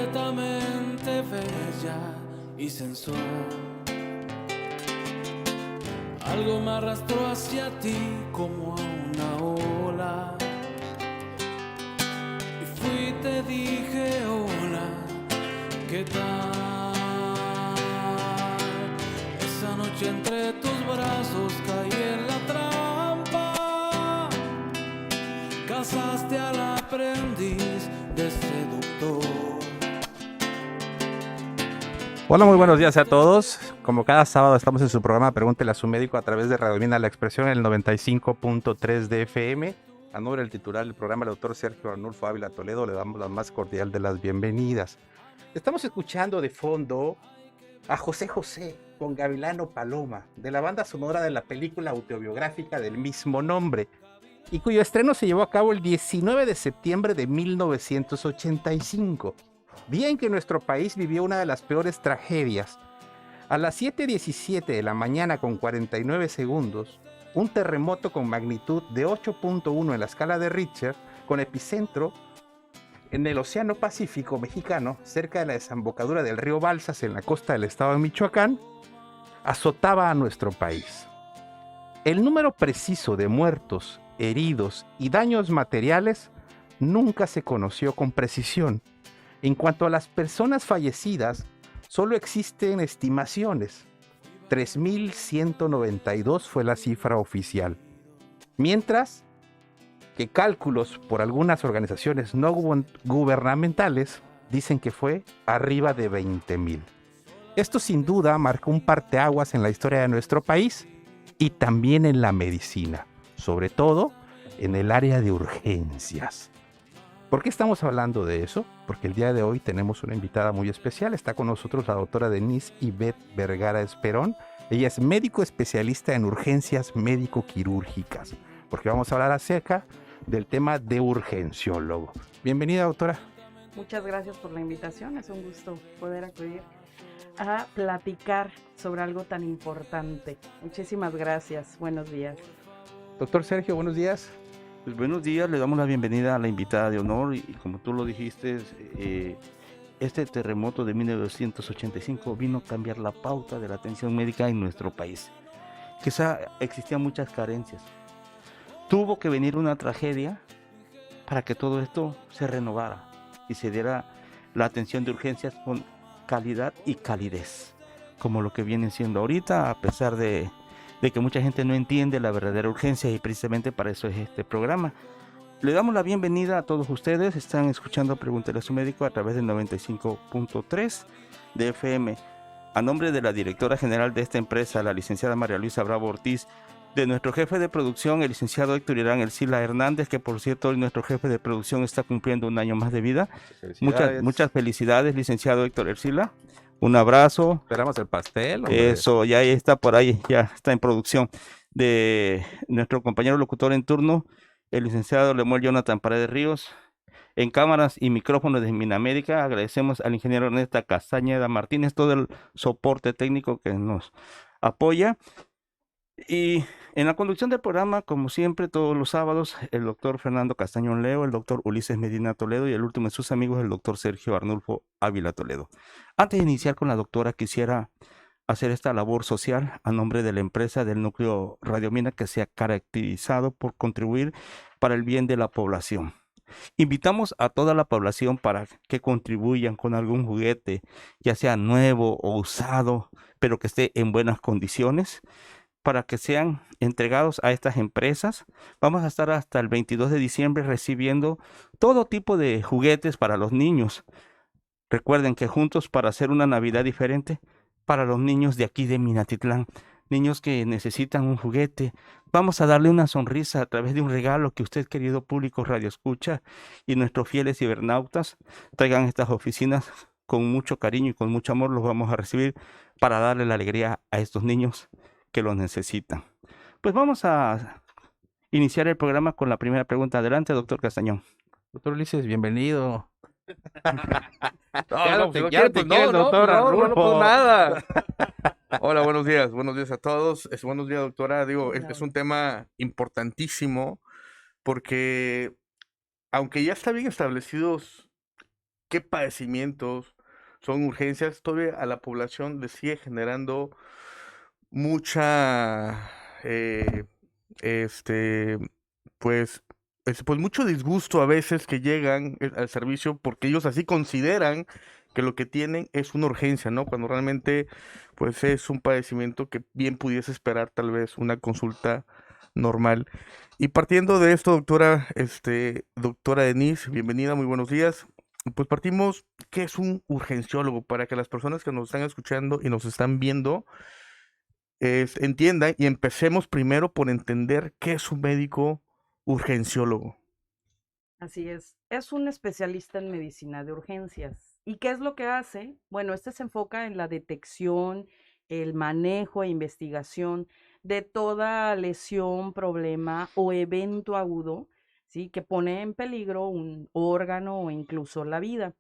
completamente bella y sensual. Algo me arrastró hacia ti como a una ola. Y fui y te dije hola, ¿qué tal? Esa noche entre tus brazos caí en la trampa. Casaste al aprendiz de seductor. Hola, muy buenos días a todos. Como cada sábado estamos en su programa Pregúntele a su médico a través de Radio Mina La Expresión en el 95.3 de FM. A nombre del titular del programa, el doctor Sergio Arnulfo Ávila Toledo, le damos la más cordial de las bienvenidas. Estamos escuchando de fondo a José José con Gavilano Paloma, de la banda sonora de la película autobiográfica del mismo nombre, y cuyo estreno se llevó a cabo el 19 de septiembre de 1985. Día en que nuestro país vivió una de las peores tragedias. A las 7:17 de la mañana con 49 segundos, un terremoto con magnitud de 8.1 en la escala de Richter, con epicentro en el Océano Pacífico mexicano, cerca de la desembocadura del río Balsas en la costa del estado de Michoacán, azotaba a nuestro país. El número preciso de muertos, heridos y daños materiales nunca se conoció con precisión. En cuanto a las personas fallecidas, solo existen estimaciones. 3.192 fue la cifra oficial. Mientras que cálculos por algunas organizaciones no gubernamentales dicen que fue arriba de 20.000. Esto sin duda marcó un parteaguas en la historia de nuestro país y también en la medicina, sobre todo en el área de urgencias. ¿Por qué estamos hablando de eso? Porque el día de hoy tenemos una invitada muy especial. Está con nosotros la doctora Denise Ivette Vergara Esperón. Ella es médico especialista en urgencias médico-quirúrgicas, porque vamos a hablar acerca del tema de urgenciólogo. Bienvenida, doctora. Muchas gracias por la invitación. Es un gusto poder acudir a platicar sobre algo tan importante. Muchísimas gracias. Buenos días. Doctor Sergio, buenos días. Pues buenos días, le damos la bienvenida a la invitada de honor y como tú lo dijiste, este terremoto de 1985 vino a cambiar la pauta de la atención médica en nuestro país. Quizá existían muchas carencias. Tuvo que venir una tragedia para que todo esto se renovara y se diera la atención de urgencias con calidad y calidez, como lo que viene siendo ahorita, a pesar de que mucha gente no entiende la verdadera urgencia y precisamente para eso es este programa. Le damos la bienvenida a todos ustedes, están escuchando Pregúntele a su médico a través del 95.3 de FM. A nombre de la directora general de esta empresa, la licenciada María Luisa Bravo Ortiz, de nuestro jefe de producción, el licenciado Héctor Irán Ercila Hernández, que por cierto hoy nuestro jefe de producción está cumpliendo un año más de vida. Muchas felicidades, licenciado Héctor Ercila. Un abrazo. Esperamos el pastel. Hombre. Eso, ya está por ahí, ya está en producción. De nuestro compañero locutor en turno, el licenciado Lemuel Jonathan Paredes Ríos. En cámaras y micrófonos de Minamérica, agradecemos al ingeniero Ernesto Castañeda Martínez todo el soporte técnico que nos apoya. Y en la conducción del programa, como siempre, todos los sábados, el doctor Fernando Castañón Leo, el doctor Ulises Medina Toledo y el último de sus amigos, el doctor Sergio Arnulfo Ávila Toledo. Antes de iniciar con la doctora, quisiera hacer esta labor social a nombre de la empresa del núcleo Radio Mina, que se ha caracterizado por contribuir para el bien de la población. Invitamos a toda la población para que contribuyan con algún juguete, ya sea nuevo o usado, pero que esté en buenas condiciones, para que sean entregados a estas empresas. Vamos a estar hasta el 22 de diciembre recibiendo todo tipo de juguetes para los niños. Recuerden que juntos para hacer una Navidad diferente para los niños de aquí de Minatitlán, niños que necesitan un juguete, vamos a darle una sonrisa a través de un regalo que usted, querido público Radio Escucha, y nuestros fieles cibernautas traigan estas oficinas con mucho cariño y con mucho amor. Los vamos a recibir para darle la alegría a estos niños que los necesitan. Pues vamos a iniciar el programa con la primera pregunta. Adelante, doctor Castañón. Doctor Ulises, bienvenido. No, nada. Hola, buenos días a todos. Buenos días, doctora. Es un tema importantísimo porque aunque ya está bien establecidos qué padecimientos son urgencias, todavía a la población le sigue generando mucha, este, pues, pues mucho disgusto a veces que llegan al servicio porque ellos así consideran que lo que tienen es una urgencia, ¿no? Cuando realmente, pues, es un padecimiento que bien pudiese esperar tal vez una consulta normal. Y partiendo de esto, doctora Denise, bienvenida, muy buenos días. Pues partimos, ¿qué es un urgenciólogo? Para que las personas que nos están escuchando y nos están viendo entiendan y empecemos primero por entender qué es un médico urgenciólogo. Así es un especialista en medicina de urgencias. ¿Y qué es lo que hace? Bueno, este se enfoca en la detección, el manejo e investigación de toda lesión, problema o evento agudo, ¿sí? Que pone en peligro un órgano o incluso la vida.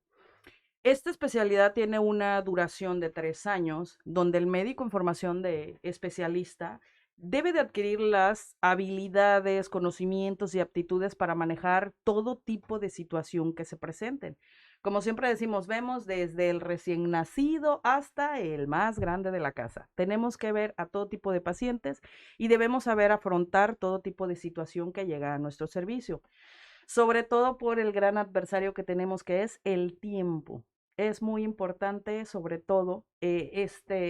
Esta especialidad tiene una duración de 3 años, donde el médico en formación de especialista debe de adquirir las habilidades, conocimientos y aptitudes para manejar todo tipo de situación que se presenten. Como siempre decimos, vemos desde el recién nacido hasta el más grande de la casa. Tenemos que ver a todo tipo de pacientes y debemos saber afrontar todo tipo de situación que llega a nuestro servicio, sobre todo por el gran adversario que tenemos, que es el tiempo. Es muy importante, sobre todo,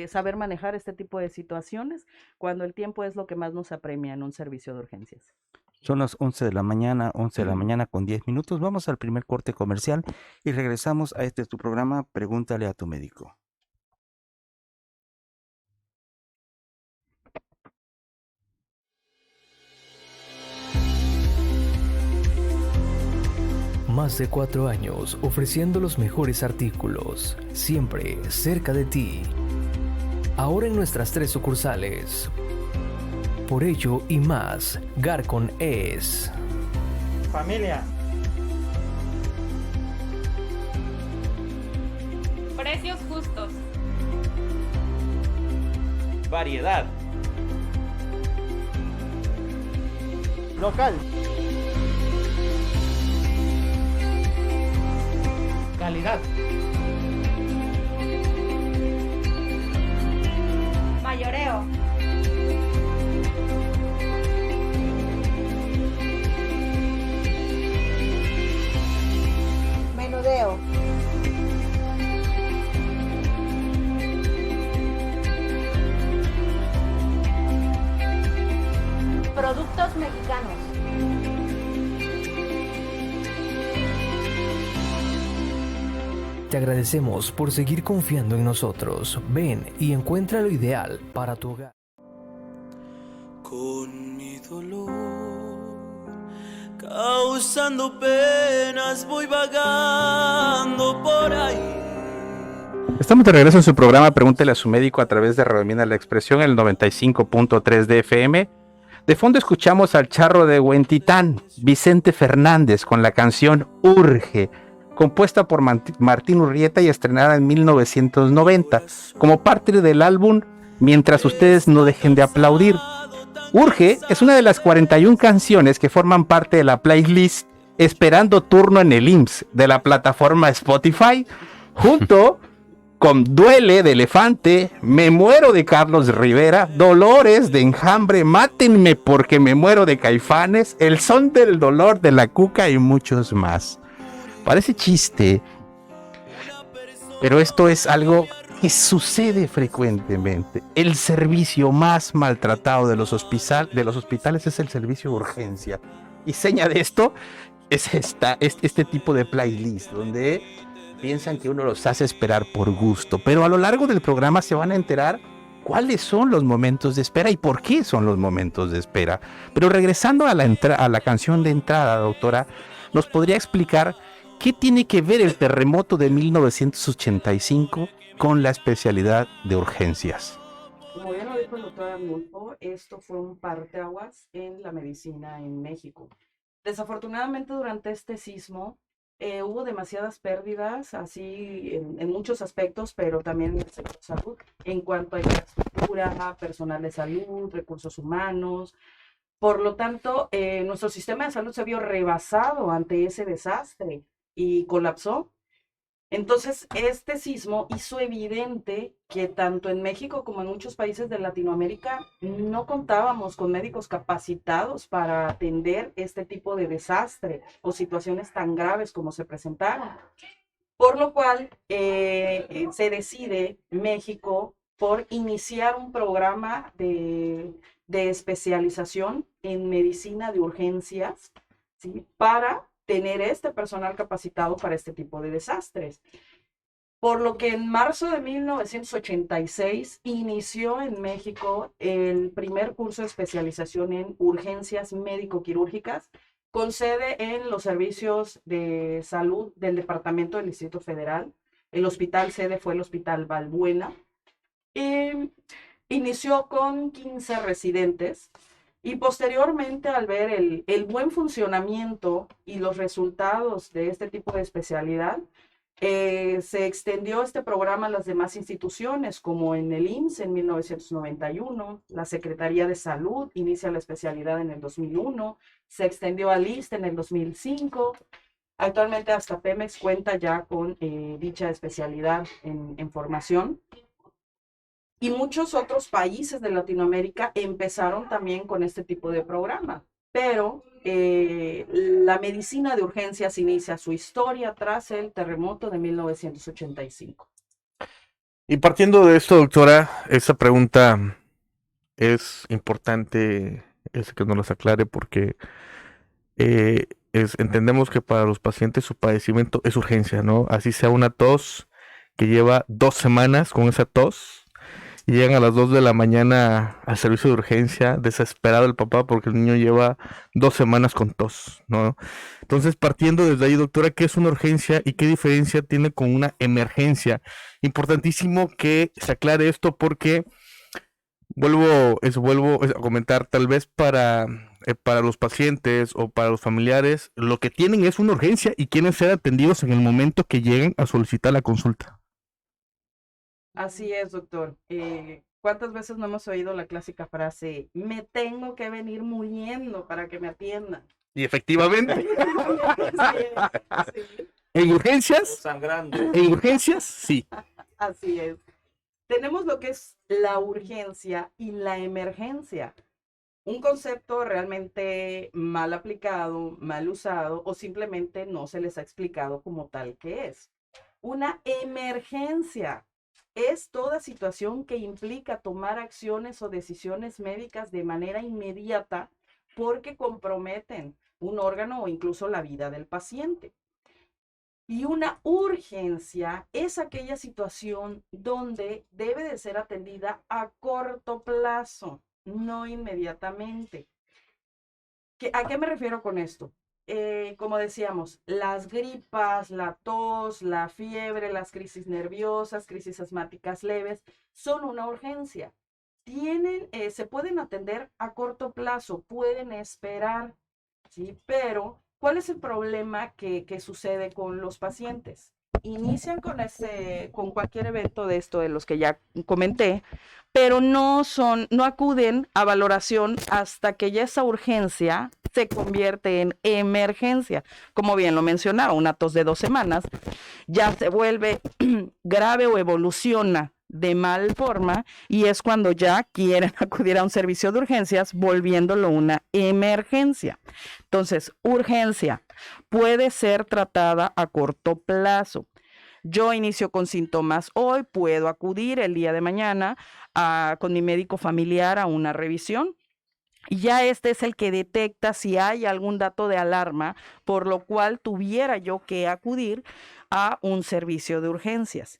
saber manejar este tipo de situaciones cuando el tiempo es lo que más nos apremia en un servicio de urgencias. Son las 11 de la mañana, 11 de la mañana con 10 minutos. Vamos al primer corte comercial y regresamos a este tu programa, Pregúntale a tu médico. Más de 4 años ofreciendo los mejores artículos, siempre cerca de ti. Ahora en nuestras 3 sucursales. Por ello y más, Garcon es familia, precios justos, variedad, local, calidad, mayoreo, menudeo, productos mexicanos. Te agradecemos por seguir confiando en nosotros. Ven y encuentra lo ideal para tu hogar. Con mi dolor, causando penas, voy vagando por ahí. Estamos de regreso en su programa Pregúntele a su médico a través de Radio Mina La Expresión, el 95.3 de FM. De fondo escuchamos al charro de Huentitán, Vicente Fernández, con la canción Urge, compuesta por Martín Urrieta y estrenada en 1990, como parte del álbum Mientras ustedes no dejen de aplaudir. Urge es una de las 41 canciones que forman parte de la playlist Esperando turno en el IMSS de la plataforma Spotify, junto con Duele de Elefante, Me muero de Carlos Rivera, Dolores de Enjambre, Mátenme porque me muero de Caifanes, El son del dolor de La Cuca y muchos más. Parece chiste, pero esto es algo que sucede frecuentemente. El servicio más maltratado de los hospitales es el servicio de urgencia. Y seña de esto es este tipo de playlist, donde piensan que uno los hace esperar por gusto. Pero a lo largo del programa se van a enterar cuáles son los momentos de espera y por qué son los momentos de espera. Pero regresando a la canción de entrada, doctora, ¿nos podría explicar qué tiene que ver el terremoto de 1985 con la especialidad de urgencias? Como ya lo dijo el doctor Arnulfo, esto fue un parteaguas en la medicina en México. Desafortunadamente, durante este sismo hubo demasiadas pérdidas, así en muchos aspectos, pero también en el sector salud, en cuanto a infraestructura, personal de salud, recursos humanos. Por lo tanto, nuestro sistema de salud se vio rebasado ante ese desastre y colapsó. Entonces, este sismo hizo evidente que tanto en México como en muchos países de Latinoamérica no contábamos con médicos capacitados para atender este tipo de desastre o situaciones tan graves como se presentaron. Por lo cual se decide México por iniciar un programa de especialización en medicina de urgencias, ¿sí? Para tener este personal capacitado para este tipo de desastres. Por lo que en marzo de 1986 inició en México el primer curso de especialización en urgencias médico-quirúrgicas, con sede en los servicios de salud del Departamento del Distrito Federal. El hospital sede fue el Hospital Balbuena. Y inició con 15 residentes. Y posteriormente, al ver el buen funcionamiento y los resultados de este tipo de especialidad, se extendió este programa a las demás instituciones, como en el IMSS en 1991, la Secretaría de Salud inicia la especialidad en el 2001, se extendió al ISSSTE en el 2005, actualmente hasta Pemex cuenta ya con dicha especialidad en formación. Y muchos otros países de Latinoamérica empezaron también con este tipo de programa, pero la medicina de urgencias inicia su historia tras el terremoto de 1985. Y partiendo de esto, doctora, esa pregunta es importante que nos las aclare porque entendemos que para los pacientes su padecimiento es urgencia, ¿no? Así sea una tos que lleva 2 semanas con esa tos. Y llegan a las 2 de la mañana al servicio de urgencia, desesperado el papá porque el niño lleva 2 semanas con tos, ¿no? Entonces, partiendo desde ahí, doctora, ¿qué es una urgencia y qué diferencia tiene con una emergencia? Importantísimo que se aclare esto porque vuelvo a comentar, tal vez para los pacientes o para los familiares, lo que tienen es una urgencia y quieren ser atendidos en el momento que lleguen a solicitar la consulta. Así es, doctor. ¿Cuántas veces no hemos oído la clásica frase, me tengo que venir muriendo para que me atiendan? Y efectivamente, Sí, en urgencias, Sangrando. sí. así es. Tenemos lo que es la urgencia y la emergencia. Un concepto realmente mal aplicado, mal usado o simplemente no se les ha explicado como tal que es. Una emergencia es toda situación que implica tomar acciones o decisiones médicas de manera inmediata porque comprometen un órgano o incluso la vida del paciente. Y una urgencia es aquella situación donde debe de ser atendida a corto plazo, no inmediatamente. ¿A qué me refiero con esto? Como decíamos, las gripas, la tos, la fiebre, las crisis nerviosas, crisis asmáticas leves, son una urgencia. Se pueden atender a corto plazo, pueden esperar, ¿sí? Pero, ¿cuál es el problema que sucede con los pacientes? Inician con cualquier evento de esto de los que ya comenté, pero no acuden a valoración hasta que ya esa urgencia se convierte en emergencia. Como bien lo mencionaba, una tos de 2 semanas ya se vuelve grave o evoluciona de mal forma y es cuando ya quieren acudir a un servicio de urgencias volviéndolo una emergencia. Entonces, urgencia puede ser tratada a corto plazo. Yo inicio con síntomas hoy, puedo acudir el día de mañana con mi médico familiar a una revisión. Y ya este es el que detecta si hay algún dato de alarma, por lo cual tuviera yo que acudir a un servicio de urgencias.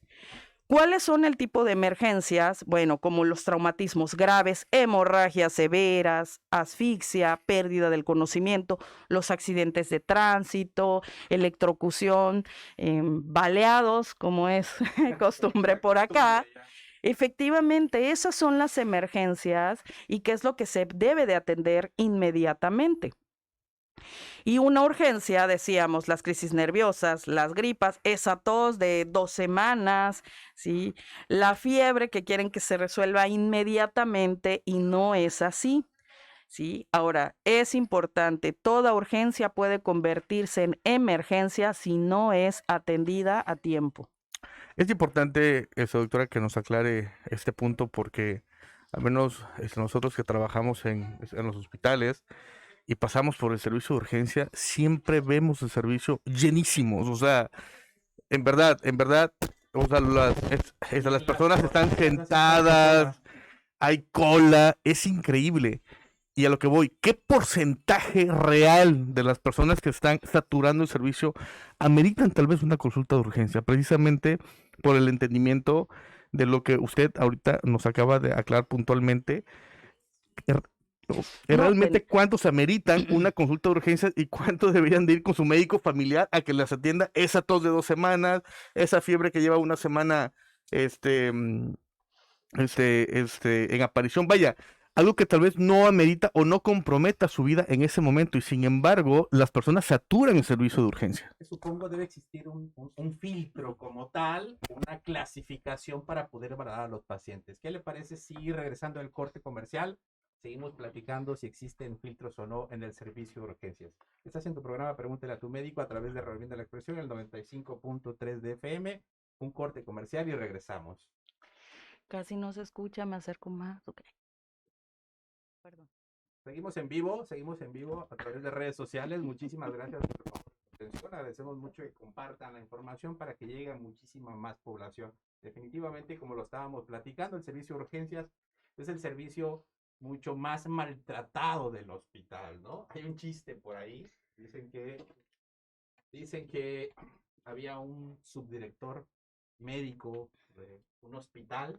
¿Cuáles son el tipo de emergencias? Bueno, como los traumatismos graves, hemorragias severas, asfixia, pérdida del conocimiento, los accidentes de tránsito, electrocución, baleados, como es costumbre por acá. Efectivamente, esas son las emergencias y qué es lo que se debe de atender inmediatamente. Y una urgencia, decíamos, las crisis nerviosas, las gripas, esa tos de 2 semanas, ¿sí? La fiebre que quieren que se resuelva inmediatamente y no es así. ¿sí? Ahora, es importante, toda urgencia puede convertirse en emergencia si no es atendida a tiempo. Es importante, doctora, que nos aclare este punto porque al menos nosotros que trabajamos en los hospitales y pasamos por el servicio de urgencia, siempre vemos el servicio llenísimos. O sea, en verdad, o sea, las personas están sentadas, hay cola, es increíble. Y a lo que voy, ¿qué porcentaje real de las personas que están saturando el servicio ameritan tal vez una consulta de urgencia? Precisamente por el entendimiento de lo que usted ahorita nos acaba de aclarar puntualmente. Realmente, ¿cuántos ameritan una consulta de urgencia y cuántos deberían de ir con su médico familiar a que les atienda esa tos de 2 semanas, esa fiebre que lleva una semana en aparición? Vaya, algo que tal vez no amerita o no comprometa su vida en ese momento, y sin embargo, las personas saturan el servicio de urgencia. Supongo debe existir un filtro como tal, una clasificación para poder valorar a los pacientes. ¿Qué le parece si, regresando al corte comercial, seguimos platicando si existen filtros o no en el servicio de urgencias? Estás en tu programa Pregúntale a tu médico a través de Radio Vienda la Expresión, el 95.3 de FM. Un corte comercial y regresamos. Casi no se escucha, me acerco más. Okay. Perdón. Seguimos en vivo a través de redes sociales. Muchísimas gracias por su atención. Agradecemos mucho que compartan la información para que llegue a muchísima más población. Definitivamente, como lo estábamos platicando, el servicio de urgencias es el servicio mucho más maltratado del hospital, ¿no? Hay un chiste por ahí. Dicen que había un subdirector médico de un hospital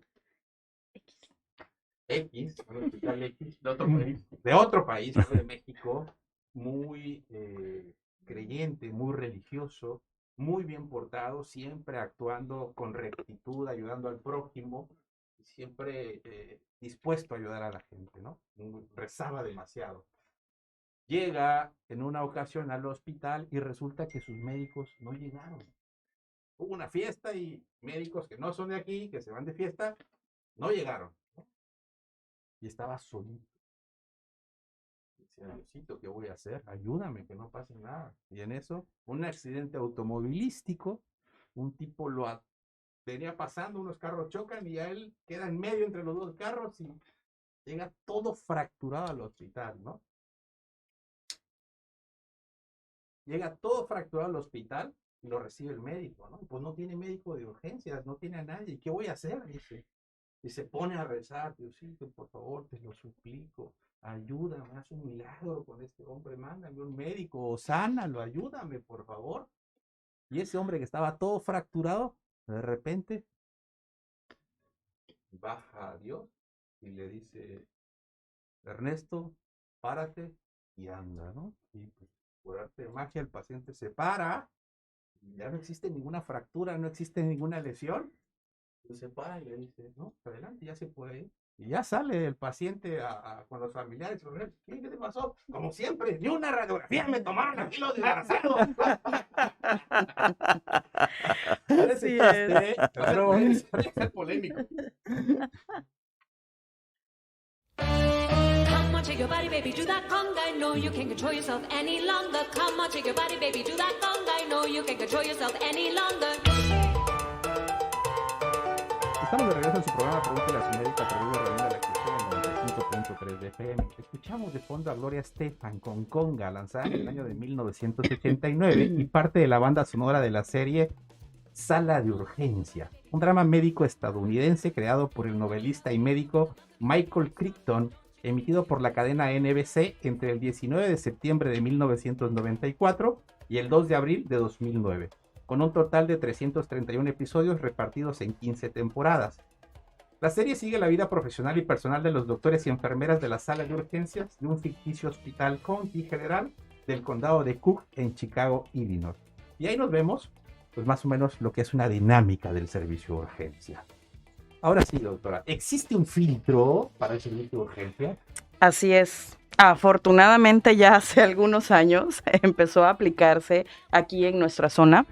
X, un hospital X de otro país, ¿no? De México, muy creyente, muy religioso, muy bien portado, siempre actuando con rectitud, ayudando al prójimo, siempre dispuesto a ayudar a la gente, ¿no? Rezaba demasiado. Llega en una ocasión al hospital y resulta que sus médicos no llegaron. Hubo una fiesta y médicos que no son de aquí, que se van de fiesta, no llegaron, ¿no? Y estaba solito. Decía, Diosito, ¿qué voy a hacer? Ayúdame, que no pase nada. Y en eso, un accidente automovilístico, un tipo venía pasando, unos carros chocan y a él queda en medio entre los dos carros y llega todo fracturado al hospital, ¿no? Llega todo fracturado al hospital y lo recibe el médico, ¿no? Pues no tiene médico de urgencias, no tiene a nadie. ¿Qué voy a hacer? Dice. Y se pone a rezar, Diosito, por favor, te lo suplico, ayúdame, haz un milagro con este hombre, mándame un médico, o sánalo, ayúdame, por favor. Y ese hombre que estaba todo fracturado, de repente, baja a Dios y le dice, Ernesto, párate y anda, ¿no? Y pues, por arte de magia, el paciente se para, y ya no existe ninguna fractura, no existe ninguna lesión. Se para y le dice, no, adelante, ya se puede ir. Y ya sale el paciente con los familiares. ¿Qué te pasó? Como siempre, ni una radiografía me tomaron aquí los desgraciados. Parece chiste, pero es polémico. Come on, shake your body, baby, do that conga. I know you can't control yourself any longer. Come on, shake your body, baby, do that conga. I know you can't control yourself any longer. Estamos de regreso en su programa Pregúntale a su médico a través de Radio Vienda la Expresión en 95.3 de FM. Escuchamos de fondo a Gloria Estefan con Conga, lanzada en el año de 1989 y parte de la banda sonora de la serie Sala de Urgencia, un drama médico estadounidense creado por el novelista y médico Michael Crichton, emitido por la cadena NBC entre el 19 de septiembre de 1994 y el 2 de abril de 2009. Con un total de 331 episodios repartidos en 15 temporadas. La serie sigue la vida profesional y personal de los doctores y enfermeras de la sala de urgencias de un ficticio hospital County General del condado de Cook en Chicago, Illinois. Y ahí nos vemos, pues más o menos lo que es una dinámica del servicio de urgencia. Ahora sí, doctora, ¿existe un filtro para el servicio de urgencia? Así es. Afortunadamente ya hace algunos años empezó a aplicarse aquí en nuestra zona.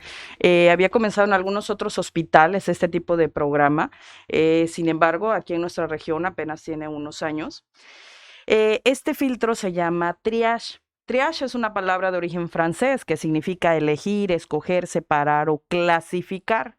Había comenzado en algunos otros hospitales este tipo de programa. Sin embargo, aquí en nuestra región apenas tiene unos años. Este filtro se llama triage. Triage es una palabra de origen francés que significa elegir, escoger, separar o clasificar.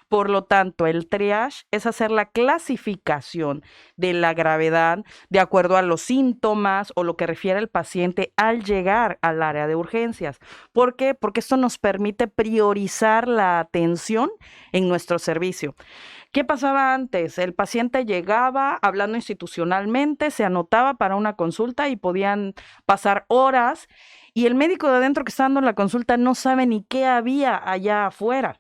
Por lo tanto, el triage es hacer la clasificación de la gravedad de acuerdo a los síntomas o lo que refiere el paciente al llegar al área de urgencias. ¿Por qué? Porque esto nos permite priorizar la atención en nuestro servicio. ¿Qué pasaba antes? El paciente llegaba hablando institucionalmente, se anotaba para una consulta y podían pasar horas y el médico de adentro que está dando la consulta no sabe ni qué había allá afuera.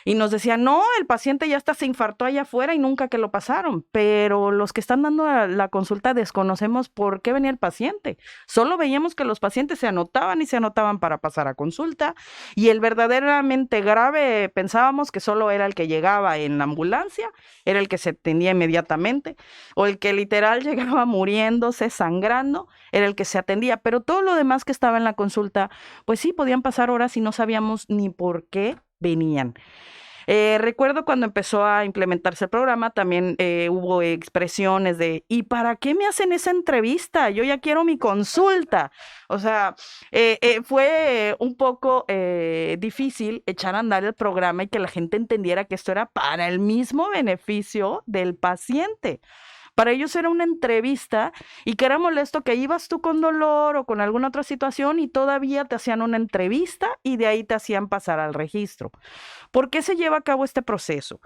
Y nos decían, no, el paciente ya hasta se infartó allá afuera y nunca que lo pasaron. Pero los que están dando la consulta desconocemos por qué venía el paciente. Solo veíamos que los pacientes se anotaban para pasar a consulta. Y el verdaderamente grave pensábamos que solo era el que llegaba en la ambulancia, era el que se atendía inmediatamente, o el que literal llegaba muriéndose, sangrando, era el que se atendía. Pero todo lo demás que estaba en la consulta, pues sí, podían pasar horas y no sabíamos ni por qué venían. Recuerdo cuando empezó a implementarse el programa, también hubo expresiones de, ¿y para qué me hacen esa entrevista? Yo ya quiero mi consulta. O sea, fue un poco difícil echar a andar el programa y que la gente entendiera que esto era para el mismo beneficio del paciente. Para ellos era una entrevista y que era molesto que ibas tú con dolor o con alguna otra situación y todavía te hacían una entrevista y de ahí te hacían pasar al registro. ¿Por qué se lleva a cabo este proceso?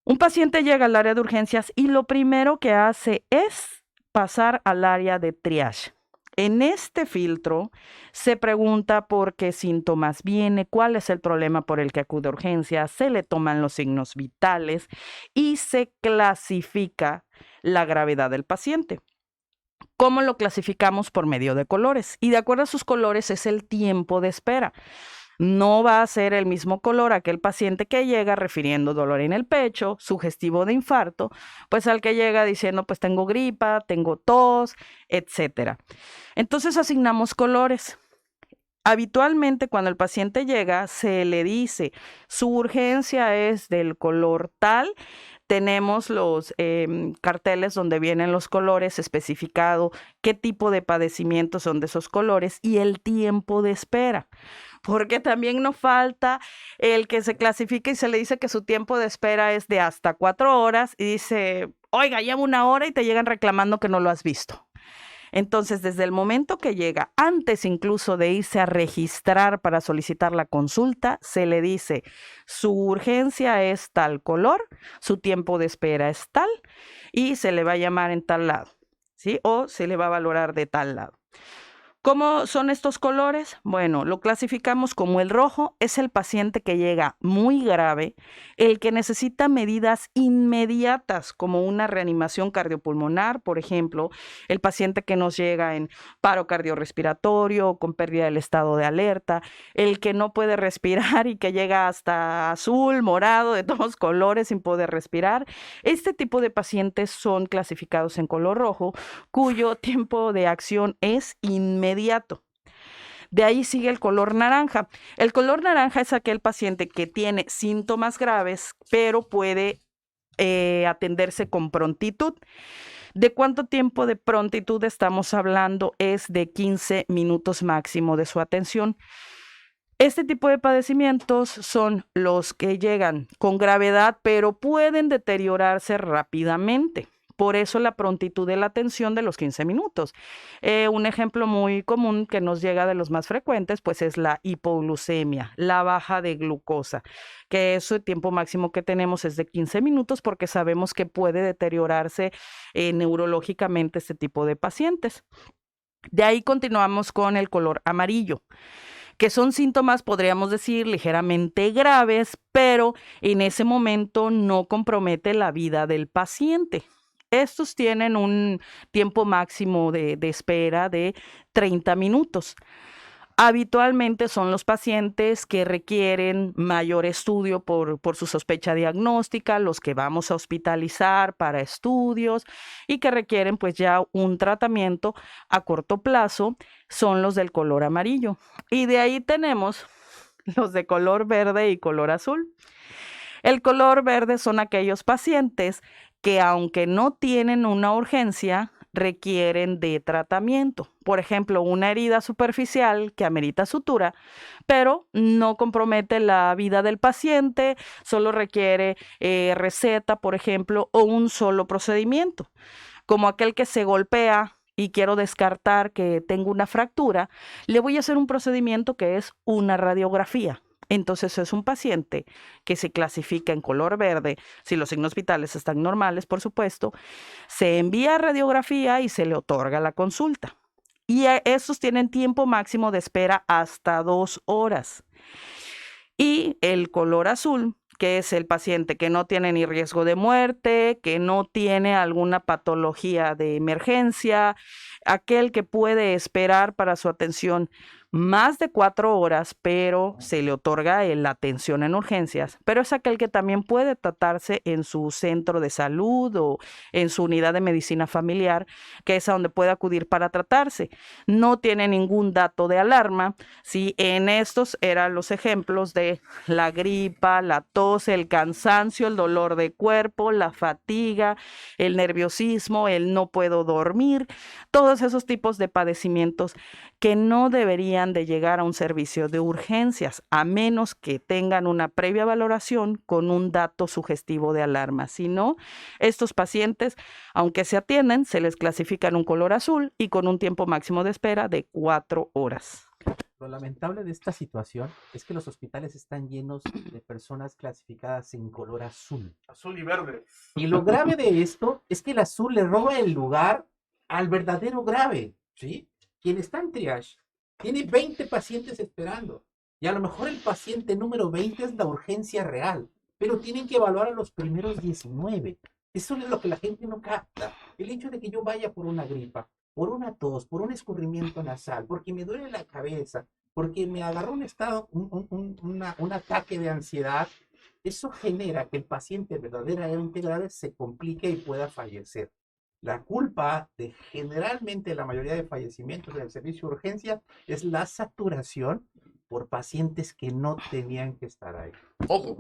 Un paciente llega al área de urgencias y lo primero que hace es pasar al área de triage. En este filtro se pregunta por qué síntomas viene, cuál es el problema por el que acude a urgencias, se le toman los signos vitales y se clasifica la gravedad del paciente. ¿Cómo lo clasificamos? Por medio de colores. Y de acuerdo a sus colores es el tiempo de espera. No va a ser el mismo color aquel paciente que llega refiriendo dolor en el pecho, sugestivo de infarto, pues al que llega diciendo pues tengo gripa, tengo tos, etcétera. Entonces asignamos colores. Habitualmente cuando el paciente llega se le dice su urgencia es del color tal. Tenemos los carteles donde vienen los colores especificado, qué tipo de padecimientos son de esos colores y el tiempo de espera. Porque también no falta el que se clasifica y se le dice que su tiempo de espera es de hasta 4 horas y dice, oiga, llevo 1 hora y te llegan reclamando que no lo has visto. Entonces, desde el momento que llega, antes incluso de irse a registrar para solicitar la consulta, se le dice, su urgencia es tal color, su tiempo de espera es tal y se le va a llamar en tal lado, ¿sí? O se le va a valorar de tal lado. ¿Cómo son estos colores? Bueno, lo clasificamos como el rojo, es el paciente que llega muy grave, el que necesita medidas inmediatas como una reanimación cardiopulmonar, por ejemplo, el paciente que nos llega en paro cardiorrespiratorio, con pérdida del estado de alerta, el que no puede respirar y que llega hasta azul, morado, de todos colores sin poder respirar. Este tipo de pacientes son clasificados en color rojo, cuyo tiempo de acción es inmediato. De ahí sigue el color naranja. El color naranja es aquel paciente que tiene síntomas graves, pero puede atenderse con prontitud. ¿De cuánto tiempo de prontitud estamos hablando? Es de 15 minutos máximo de su atención. Este tipo de padecimientos son los que llegan con gravedad, pero pueden deteriorarse rápidamente. Por eso la prontitud de la atención de los 15 minutos. Un ejemplo muy común que nos llega de los más frecuentes, pues es la hipoglucemia, la baja de glucosa, que su tiempo máximo que tenemos es de 15 minutos porque sabemos que puede deteriorarse neurológicamente este tipo de pacientes. De ahí continuamos con el color amarillo, que son síntomas, podríamos decir, ligeramente graves, pero en ese momento no compromete la vida del paciente. Estos tienen un tiempo máximo de espera de 30 minutos. Habitualmente son los pacientes que requieren mayor estudio por su sospecha diagnóstica, los que vamos a hospitalizar para estudios y que requieren pues ya un tratamiento a corto plazo, son los del color amarillo. Y de ahí tenemos los de color verde y color azul. El color verde son aquellos pacientes que aunque no tienen una urgencia, requieren de tratamiento. Por ejemplo, una herida superficial que amerita sutura, pero no compromete la vida del paciente, solo requiere receta, por ejemplo, o un solo procedimiento, como aquel que se golpea y quiero descartar que tengo una fractura, le voy a hacer un procedimiento que es una radiografía. Entonces es un paciente que se clasifica en color verde, si los signos vitales están normales, por supuesto, se envía a radiografía y se le otorga la consulta. Y estos tienen tiempo máximo de espera hasta 2 horas. Y el color azul, que es el paciente que no tiene ni riesgo de muerte, que no tiene alguna patología de emergencia, aquel que puede esperar para su atención más de 4 horas, pero se le otorga la atención en urgencias, pero es aquel que también puede tratarse en su centro de salud o en su unidad de medicina familiar, que es a donde puede acudir para tratarse. No tiene ningún dato de alarma. Sí, en estos eran los ejemplos de la gripa, la tos, el cansancio, el dolor de cuerpo, la fatiga, el nerviosismo, el no puedo dormir, todos esos tipos de padecimientos que no deberían de llegar a un servicio de urgencias, a menos que tengan una previa valoración con un dato sugestivo de alarma. Si no, estos pacientes, aunque se atienden, se les clasifica en un color azul y con un tiempo máximo de espera de 4 horas. Lo lamentable de esta situación es que los hospitales están llenos de personas clasificadas en color azul. Azul y verde. Y lo grave de esto es que el azul le roba el lugar al verdadero grave, ¿sí? Quien está en triage tiene 20 pacientes esperando y a lo mejor el paciente número 20 es la urgencia real, pero tienen que evaluar a los primeros 19. Eso es lo que la gente no capta. El hecho de que yo vaya por una gripa, por una tos, por un escurrimiento nasal, porque me duele la cabeza, porque me agarró un estado, un ataque de ansiedad, eso genera que el paciente verdaderamente grave se complique y pueda fallecer. La culpa de generalmente la mayoría de fallecimientos en el servicio de urgencia es la saturación por pacientes que no tenían que estar ahí. Ojo.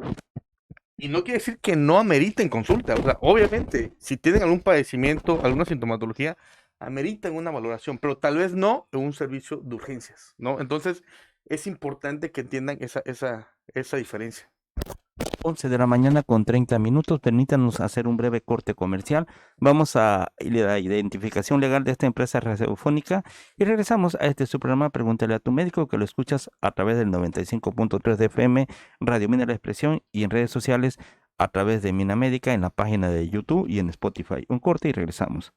Y no quiere decir que no ameriten consulta. O sea, obviamente, si tienen algún padecimiento, alguna sintomatología, ameritan una valoración, pero tal vez no en un servicio de urgencias, ¿no? Entonces, es importante que entiendan esa diferencia. 11 de la mañana con 30 minutos. Permítanos hacer un breve corte comercial. Vamos a la identificación legal de esta empresa radiofónica y regresamos a su programa Pregúntale a tu médico, que lo escuchas a través del 95.3 de FM, Radio Mina La Expresión, y en redes sociales a través de Mina Médica, en la página de YouTube y en Spotify. Un corte y regresamos.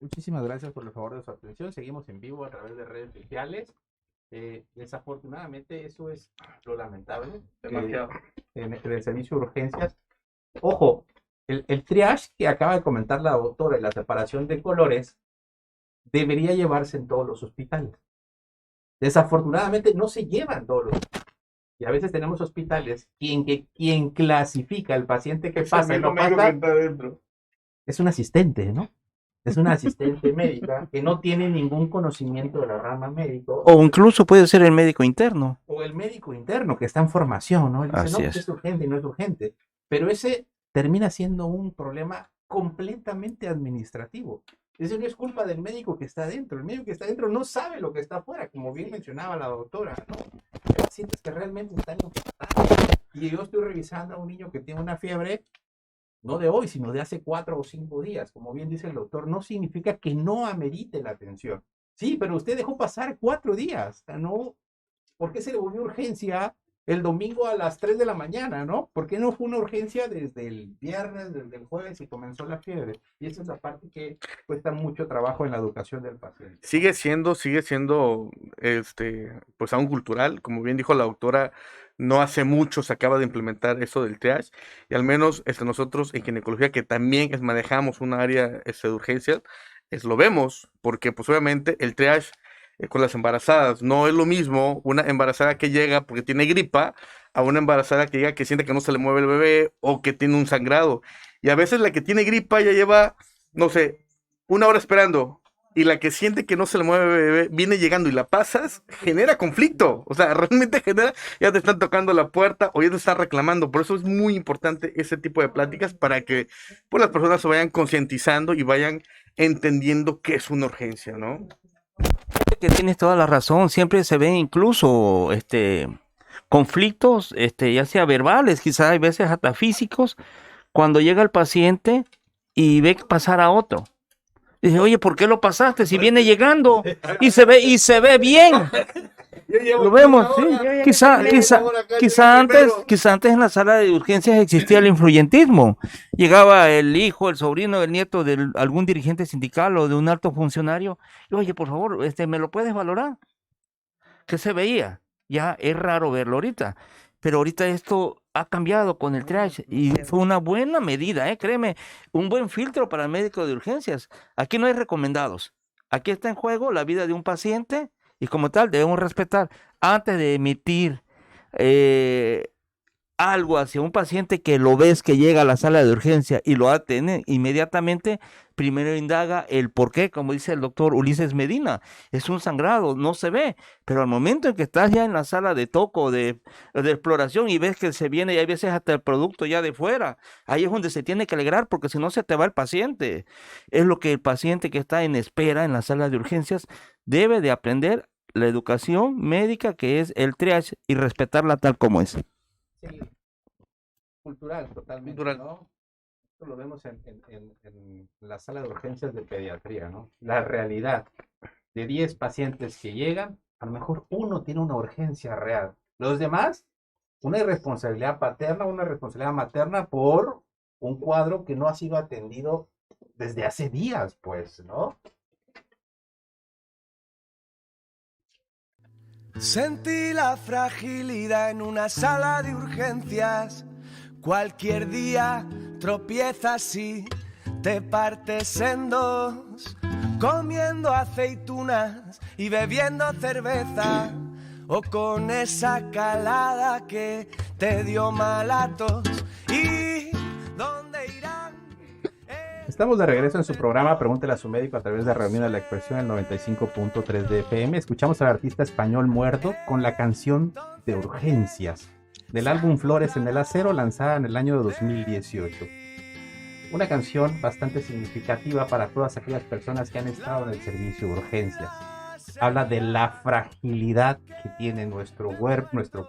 Muchísimas gracias por el favor de su atención. Seguimos en vivo a través de redes sociales. Desafortunadamente eso es lo lamentable en el servicio de urgencias. Ojo, el triage que acaba de comentar la doctora y la separación de colores debería llevarse en todos los hospitales. Desafortunadamente no se lleva en todos los hospitales. Y a veces tenemos hospitales quien clasifica al paciente que pasa y no pasa es un asistente, ¿no? Es una asistente médica que no tiene ningún conocimiento de la rama médico. O incluso puede ser el médico interno. O el médico interno que está en formación, ¿no? Él dice, Así no, es. pues es urgente y no es urgente. Pero ese termina siendo un problema completamente administrativo. Ese no es culpa del médico que está adentro. El médico que está adentro no sabe lo que está afuera, como bien mencionaba la doctora, ¿no? Hay pacientes que realmente están infartados. Y yo estoy revisando a un niño que tiene una fiebre, no de hoy, sino de hace 4 o 5 días. Como bien dice el doctor, no significa que no amerite la atención. Sí, pero usted dejó pasar 4 días. ¿No? ¿Por qué se le volvió urgencia el domingo a las 3 de la mañana, no? ¿Por qué no fue una urgencia desde el viernes, desde el jueves y comenzó la fiebre? Y esa es la parte que cuesta mucho trabajo en la educación del paciente. Sigue siendo, pues aún cultural, como bien dijo la doctora. No hace mucho se acaba de implementar eso del triage, y al menos nosotros en ginecología, que también manejamos un área de urgencias, lo vemos, porque pues obviamente el triage con las embarazadas no es lo mismo una embarazada que llega porque tiene gripa a una embarazada que llega que siente que no se le mueve el bebé o que tiene un sangrado. Y a veces la que tiene gripa ya lleva, no sé, 1 hora esperando, y la que siente que no se le mueve bebé viene llegando y la pasas, genera conflicto. O sea, realmente genera, ya te están tocando la puerta o ya te están reclamando. Por eso es muy importante ese tipo de pláticas para que pues, las personas se vayan concientizando y vayan entendiendo qué es una urgencia, ¿no? Que tienes toda la razón, siempre se ven incluso conflictos, ya sea verbales, quizás hay veces hasta físicos, cuando llega el paciente y ve pasar a otro. Dice, oye, ¿por qué lo pasaste? Si viene llegando y se ve bien. Lo vemos, sí. Quizá antes en la sala de urgencias existía el influyentismo. Llegaba el hijo, el sobrino, el nieto de algún dirigente sindical o de un alto funcionario. Y, oye, por favor, ¿me lo puedes valorar? ¿Qué se veía? Ya es raro verlo ahorita. Pero ahorita esto ha cambiado con el triage y fue una buena medida, créeme, un buen filtro para el médico de urgencias. Aquí no hay recomendados. Aquí está en juego la vida de un paciente y como tal debemos respetar antes de emitir algo hacia un paciente que lo ves que llega a la sala de urgencia y lo atiende inmediatamente, primero indaga el por qué, como dice el doctor Ulises Medina, es un sangrado, no se ve, pero al momento en que estás ya en la sala de toco, de exploración y ves que se viene y hay veces hasta el producto ya de fuera, ahí es donde se tiene que alegrar porque si no se te va el paciente. Es lo que el paciente que está en espera en la sala de urgencias debe de aprender la educación médica que es el triage y respetarla tal como es. Sí, cultural, totalmente, Cultural. ¿no? Esto lo vemos en la sala de urgencias de pediatría, ¿no? La realidad de 10 pacientes que llegan, a lo mejor uno tiene una urgencia real. Los demás, una irresponsabilidad paterna, una responsabilidad materna por un cuadro que no ha sido atendido desde hace días, pues, ¿no? Sentí la fragilidad en una sala de urgencias. Cualquier día tropiezas y te partes en dos, comiendo aceitunas y bebiendo cerveza, o con esa calada que te dio malatos. ¿Y dónde irán? Estamos de regreso en su programa Pregúntele a su médico a través de Reunión de la Expresión, el 95.3 de FM. Escuchamos al artista español Muerto con la canción de Urgencias, del álbum Flores en el Acero, lanzada en el año 2018. Una canción bastante significativa para todas aquellas personas que han estado en el servicio de urgencias. Habla de la fragilidad que tiene nuestro cuerpo, nuestro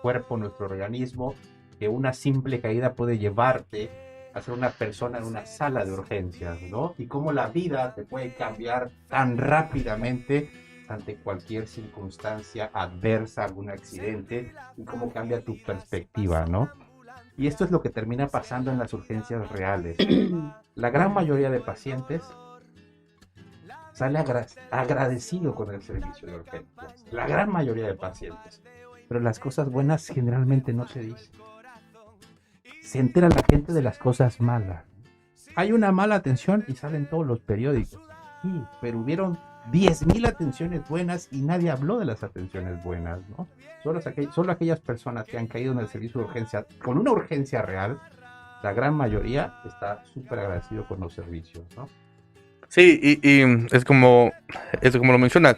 organismo, que una simple caída puede llevarte a ser una persona en una sala de urgencias, ¿no? Y cómo la vida te puede cambiar tan rápidamente ante cualquier circunstancia adversa, algún accidente, y cómo cambia tu perspectiva, ¿no? Y esto es lo que termina pasando en las urgencias reales. La gran mayoría de pacientes sale agradecido con el servicio de urgencias. La gran mayoría de pacientes. Pero las cosas buenas generalmente no se dicen. Se entera la gente de las cosas malas. Hay una mala atención y salen todos los periódicos. Sí, pero hubieron 10,000 atenciones buenas y nadie habló de las atenciones buenas, ¿no? Solo aquellas personas que han caído en el servicio de urgencia con una urgencia real, la gran mayoría está súper agradecido con los servicios, ¿no? Sí, y es como lo mencionas.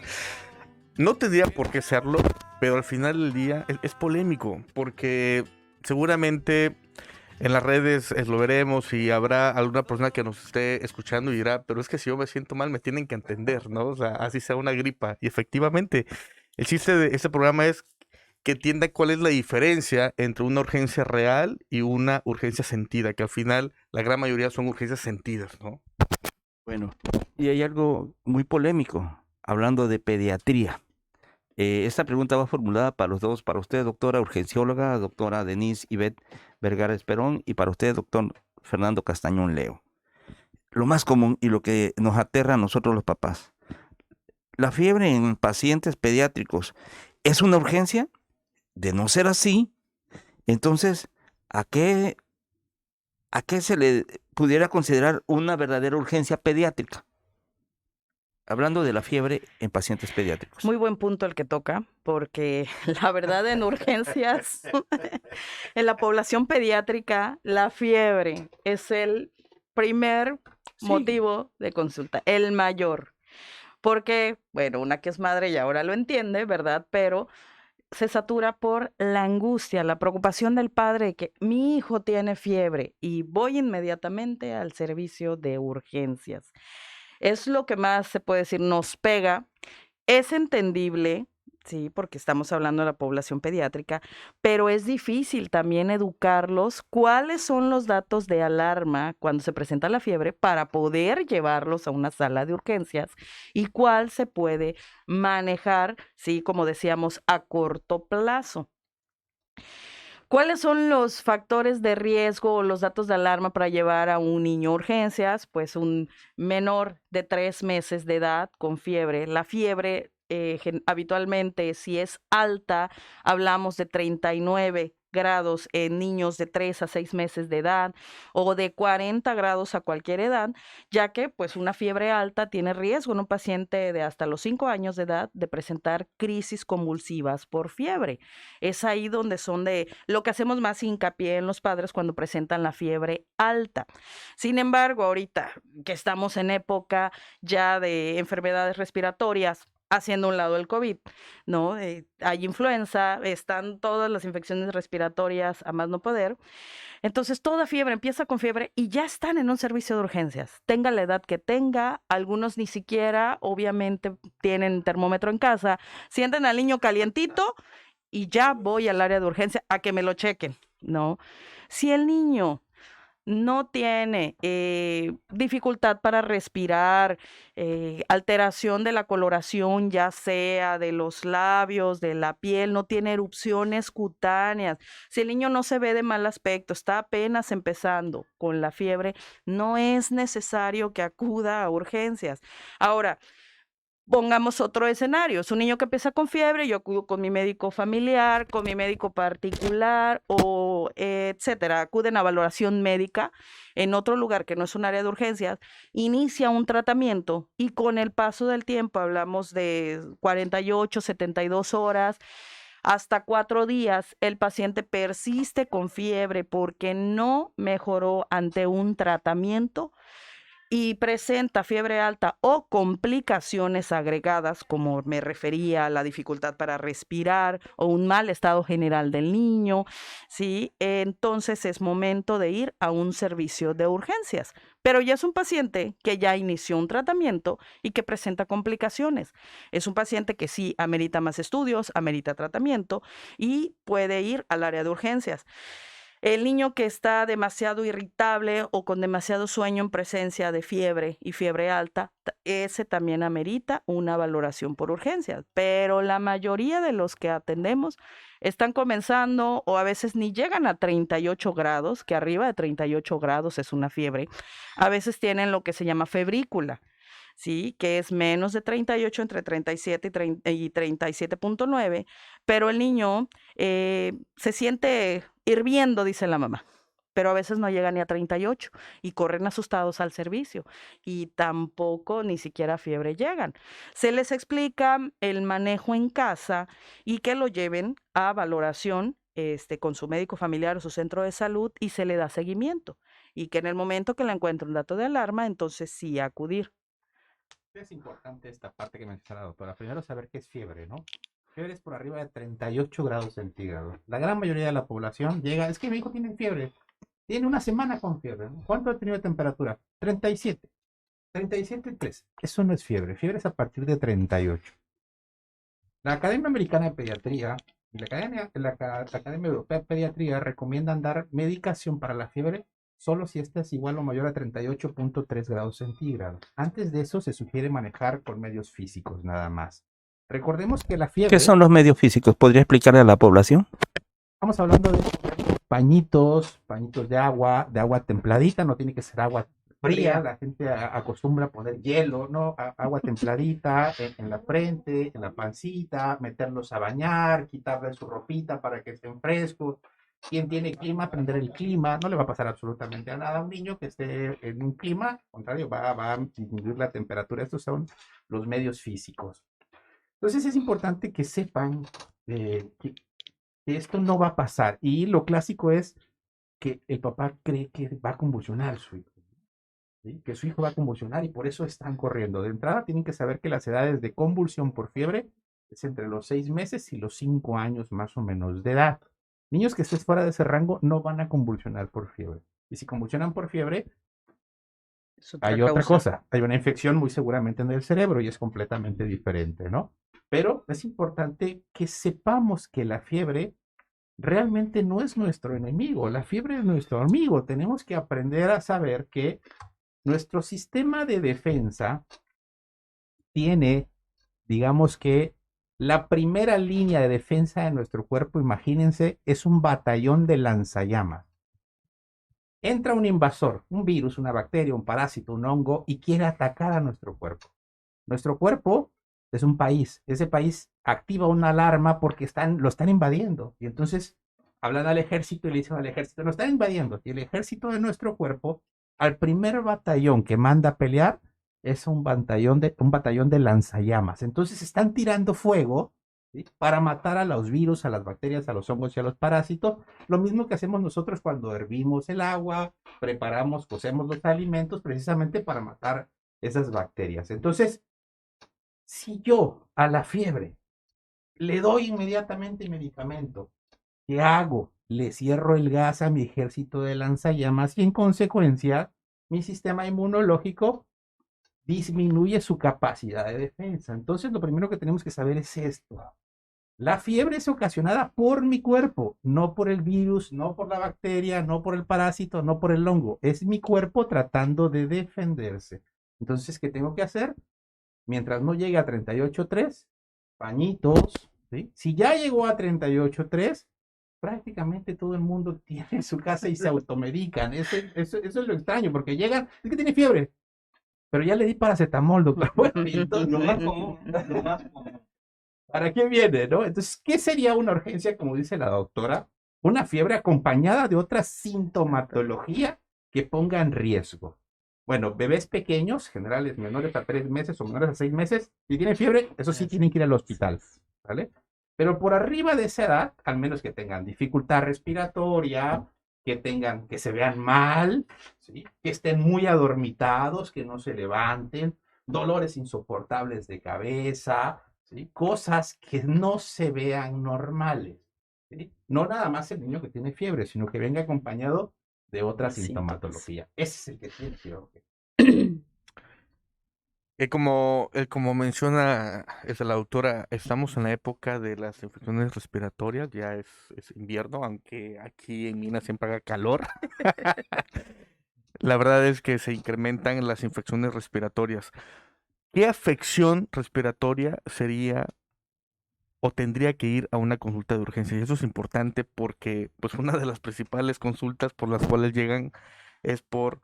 No tendría por qué serlo, pero al final del día es polémico, porque seguramente en las redes lo veremos y habrá alguna persona que nos esté escuchando y dirá, pero es que si yo me siento mal me tienen que entender, ¿no? O sea, así sea una gripa. Y efectivamente, el chiste de este programa es que entienda cuál es la diferencia entre una urgencia real y una urgencia sentida, que al final la gran mayoría son urgencias sentidas, ¿no? Bueno, y hay algo muy polémico, hablando de pediatría. Esta pregunta va formulada para los dos, para usted, doctora urgencióloga, doctora Denise Ivette Vergara Esperón, y para usted, doctor Fernando Castañón Leo. Lo más común y lo que nos aterra a nosotros los papás, la fiebre en pacientes pediátricos, ¿es una urgencia? De no ser así, entonces, ¿a qué se le pudiera considerar una verdadera urgencia pediátrica? Hablando de la fiebre en pacientes pediátricos. Muy buen punto el que toca, porque la verdad en urgencias, en la población pediátrica, la fiebre es el primer motivo de consulta, el mayor. Porque, bueno, una que es madre y ahora lo entiende, ¿verdad? Pero se satura por la angustia, la preocupación del padre de que mi hijo tiene fiebre y voy inmediatamente al servicio de urgencias. Es lo que más se puede decir, nos pega. Es entendible, sí, porque estamos hablando de la población pediátrica, pero es difícil también educarlos cuáles son los datos de alarma cuando se presenta la fiebre para poder llevarlos a una sala de urgencias y cuál se puede manejar, sí, como decíamos, a corto plazo. ¿Cuáles son los factores de riesgo o los datos de alarma para llevar a un niño a urgencias? Pues un menor de 3 meses de edad con fiebre. La fiebre habitualmente, si es alta, hablamos de 39 grados en niños de 3 a 6 meses de edad o de 40 grados a cualquier edad, ya que pues una fiebre alta tiene riesgo en un paciente de hasta los 5 años de edad de presentar crisis convulsivas por fiebre. Es ahí donde son de lo que hacemos más hincapié en los padres cuando presentan la fiebre alta. Sin embargo, ahorita que estamos en época ya de enfermedades respiratorias, haciendo a un lado el COVID, ¿no? Hay influenza, están todas las infecciones respiratorias a más no poder. Entonces, toda fiebre empieza con fiebre y ya están en un servicio de urgencias. Tenga la edad que tenga, algunos ni siquiera, obviamente, tienen termómetro en casa, sienten al niño calientito y ya voy al área de urgencia a que me lo chequen, ¿no? Si el niño no tiene dificultad para respirar, alteración de la coloración, ya sea de los labios, de la piel, no tiene erupciones cutáneas, si el niño no se ve de mal aspecto, está apenas empezando con la fiebre, no es necesario que acuda a urgencias. Ahora, pongamos otro escenario, es un niño que empieza con fiebre, yo acudo con mi médico familiar, con mi médico particular o etcétera, acuden a valoración médica en otro lugar que no es un área de urgencias, inicia un tratamiento y con el paso del tiempo, hablamos de 48, 72 horas, hasta 4 días, el paciente persiste con fiebre porque no mejoró ante un tratamiento y presenta fiebre alta o complicaciones agregadas, como me refería a la dificultad para respirar o un mal estado general del niño, ¿sí? Entonces es momento de ir a un servicio de urgencias. Pero ya es un paciente que ya inició un tratamiento y que presenta complicaciones. Es un paciente que sí amerita más estudios, amerita tratamiento y puede ir al área de urgencias. El niño que está demasiado irritable o con demasiado sueño en presencia de fiebre y fiebre alta, ese también amerita una valoración por urgencias. Pero la mayoría de los que atendemos están comenzando o a veces ni llegan a 38 grados, que arriba de 38 grados es una fiebre. A veces tienen lo que se llama febrícula, ¿sí? Que es menos de 38, entre 37 y 37.9, pero el niño se siente hirviendo, dice la mamá, pero a veces no llega ni a 38 y corren asustados al servicio y tampoco ni siquiera fiebre llegan. Se les explica el manejo en casa y que lo lleven a valoración con su médico familiar o su centro de salud y se le da seguimiento y que en el momento que le encuentre un dato de alarma, entonces sí acudir. Es importante esta parte que menciona la doctora. Primero saber qué es fiebre, ¿no? Fiebre es por arriba de 38 grados centígrados. La gran mayoría de la población llega, es que mi hijo tiene fiebre, tiene una semana con fiebre, ¿no? ¿Cuánto ha tenido de temperatura? 37. 37.3. Eso no es fiebre. Fiebre es a partir de 38. La Academia Americana de Pediatría y la Academia Europea de Pediatría recomiendan dar medicación para la fiebre solo si esta es igual o mayor a 38.3 grados centígrados. Antes de eso se sugiere manejar con medios físicos nada más. Recordemos que la fiebre... ¿Qué son los medios físicos? ¿Podría explicarle a la población? Estamos hablando de pañitos de agua templadita, no tiene que ser agua fría. La gente acostumbra a poner hielo, ¿no? Agua templadita en la frente, en la pancita, meterlos a bañar, quitarle su ropita para que estén frescos. Quien tiene clima, prender el clima, no le va a pasar absolutamente a nada a un niño que esté en un clima, al contrario, va a disminuir la temperatura. Estos son los medios físicos. Entonces es importante que sepan que esto no va a pasar. Y lo clásico es que el papá cree que va a convulsionar su hijo. ¿sí? Que su hijo va a convulsionar y por eso están corriendo. De entrada tienen que saber que las edades de convulsión por fiebre es entre los 6 meses y los 5 años más o menos de edad. Niños que estés fuera de ese rango no van a convulsionar por fiebre. Y si convulsionan por fiebre, hay otra cosa. Hay una infección muy seguramente en el cerebro y es completamente diferente, ¿no? Pero es importante que sepamos que la fiebre realmente no es nuestro enemigo. La fiebre es nuestro amigo. Tenemos que aprender a saber que nuestro sistema de defensa tiene, digamos que, la primera línea de defensa de nuestro cuerpo, imagínense, es un batallón de lanzallamas. Entra un invasor, un virus, una bacteria, un parásito, un hongo, y quiere atacar a nuestro cuerpo. Nuestro cuerpo es un país. Ese país activa una alarma porque lo están invadiendo. Y entonces hablan al ejército y le dicen al ejército, lo están invadiendo. Y el ejército de nuestro cuerpo, al primer batallón que manda a pelear, es un batallón de lanzallamas. Entonces están tirando fuego, ¿sí? Para matar a los virus, a las bacterias, a los hongos y a los parásitos. Lo mismo que hacemos nosotros cuando hervimos el agua, preparamos, cocemos los alimentos precisamente para matar esas bacterias. Entonces, si yo a la fiebre le doy inmediatamente medicamento, ¿qué hago? Le cierro el gas a mi ejército de lanzallamas y en consecuencia mi sistema inmunológico disminuye su capacidad de defensa. Entonces lo primero que tenemos que saber es esto. La fiebre es ocasionada por mi cuerpo, no por el virus, no por la bacteria, no por el parásito, no por el hongo. Es mi cuerpo tratando de defenderse. Entonces, ¿qué tengo que hacer? Mientras no llegue a 38.3, pañitos, ¿sí? Si ya llegó a 38.3, prácticamente todo el mundo tiene su casa y se automedican. Eso es lo extraño, porque llegan, es que tiene fiebre, pero ya le di paracetamol, doctor. Bueno, y entonces, Lo más común. ¿para qué viene, no? Entonces, ¿qué sería una urgencia, como dice la doctora? Una fiebre acompañada de otra sintomatología que ponga en riesgo. Bueno, bebés pequeños, generales menores a 3 meses o menores a 6 meses, si tienen fiebre, eso sí tienen que ir al hospital, ¿vale? Pero por arriba de esa edad, al menos que tengan dificultad respiratoria, que se vean mal, ¿sí? Que estén muy adormitados, que no se levanten, dolores insoportables de cabeza, ¿sí? Cosas que no se vean normales, ¿sí? No nada más el niño que tiene fiebre, sino que venga acompañado de otra sintomatología. Ese es el que tiene fiebre. Como menciona la autora, estamos en la época de las infecciones respiratorias, ya es invierno, aunque aquí en Minas siempre haga calor. La verdad es que se incrementan las infecciones respiratorias. ¿Qué afección respiratoria sería o tendría que ir a una consulta de urgencia? Y eso es importante porque pues una de las principales consultas por las cuales llegan es por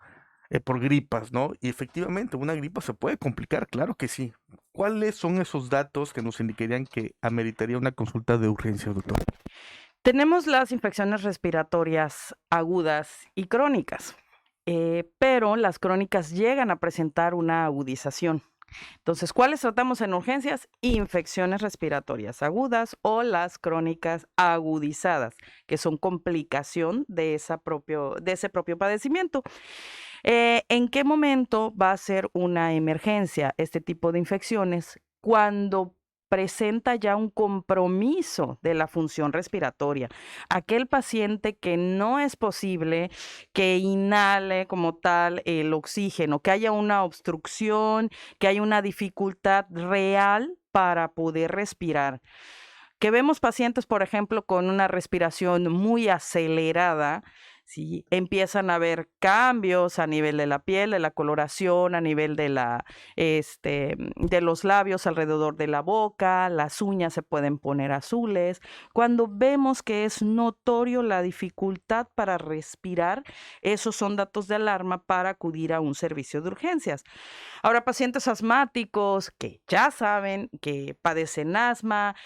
gripas, ¿no? Y efectivamente, una gripa se puede complicar, claro que sí. ¿Cuáles son esos datos que nos indicarían que ameritaría una consulta de urgencia, doctor? Tenemos las infecciones respiratorias agudas y crónicas, pero las crónicas llegan a presentar una agudización. Entonces, ¿cuáles tratamos en urgencias? Infecciones respiratorias agudas o las crónicas agudizadas, que son complicación de ese propio padecimiento. ¿En qué momento va a ser una emergencia este tipo de infecciones? Cuando presenta ya un compromiso de la función respiratoria. Aquel paciente que no es posible que inhale como tal el oxígeno, que haya una obstrucción, que haya una dificultad real para poder respirar. Que vemos pacientes, por ejemplo, con una respiración muy acelerada, ¿sí? Empiezan a haber cambios a nivel de la piel, de la coloración, a nivel de los labios alrededor de la boca, las uñas se pueden poner azules. Cuando vemos que es notorio la dificultad para respirar, esos son datos de alarma para acudir a un servicio de urgencias. Ahora, pacientes asmáticos que ya saben que padecen asma,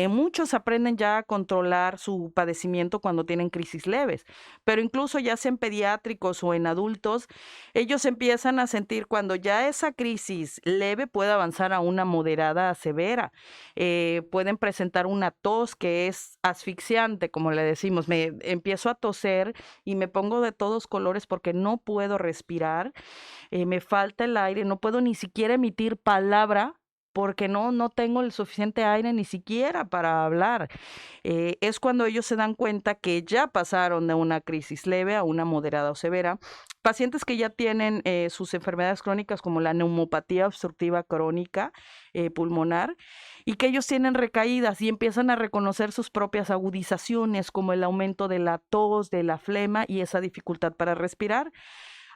muchos aprenden ya a controlar su padecimiento cuando tienen crisis leves, pero incluso incluso ya sea en pediátricos o en adultos, ellos empiezan a sentir cuando ya esa crisis leve puede avanzar a una moderada a severa. Pueden presentar una tos que es asfixiante, como le decimos. Me empiezo a toser y me pongo de todos colores porque no puedo respirar, me falta el aire, no puedo ni siquiera emitir palabra porque no tengo el suficiente aire ni siquiera para hablar. Es cuando ellos se dan cuenta que ya pasaron de una crisis leve a una moderada o severa. Pacientes que ya tienen sus enfermedades crónicas como la neumopatía obstructiva crónica pulmonar y que ellos tienen recaídas y empiezan a reconocer sus propias agudizaciones como el aumento de la tos, de la flema y esa dificultad para respirar.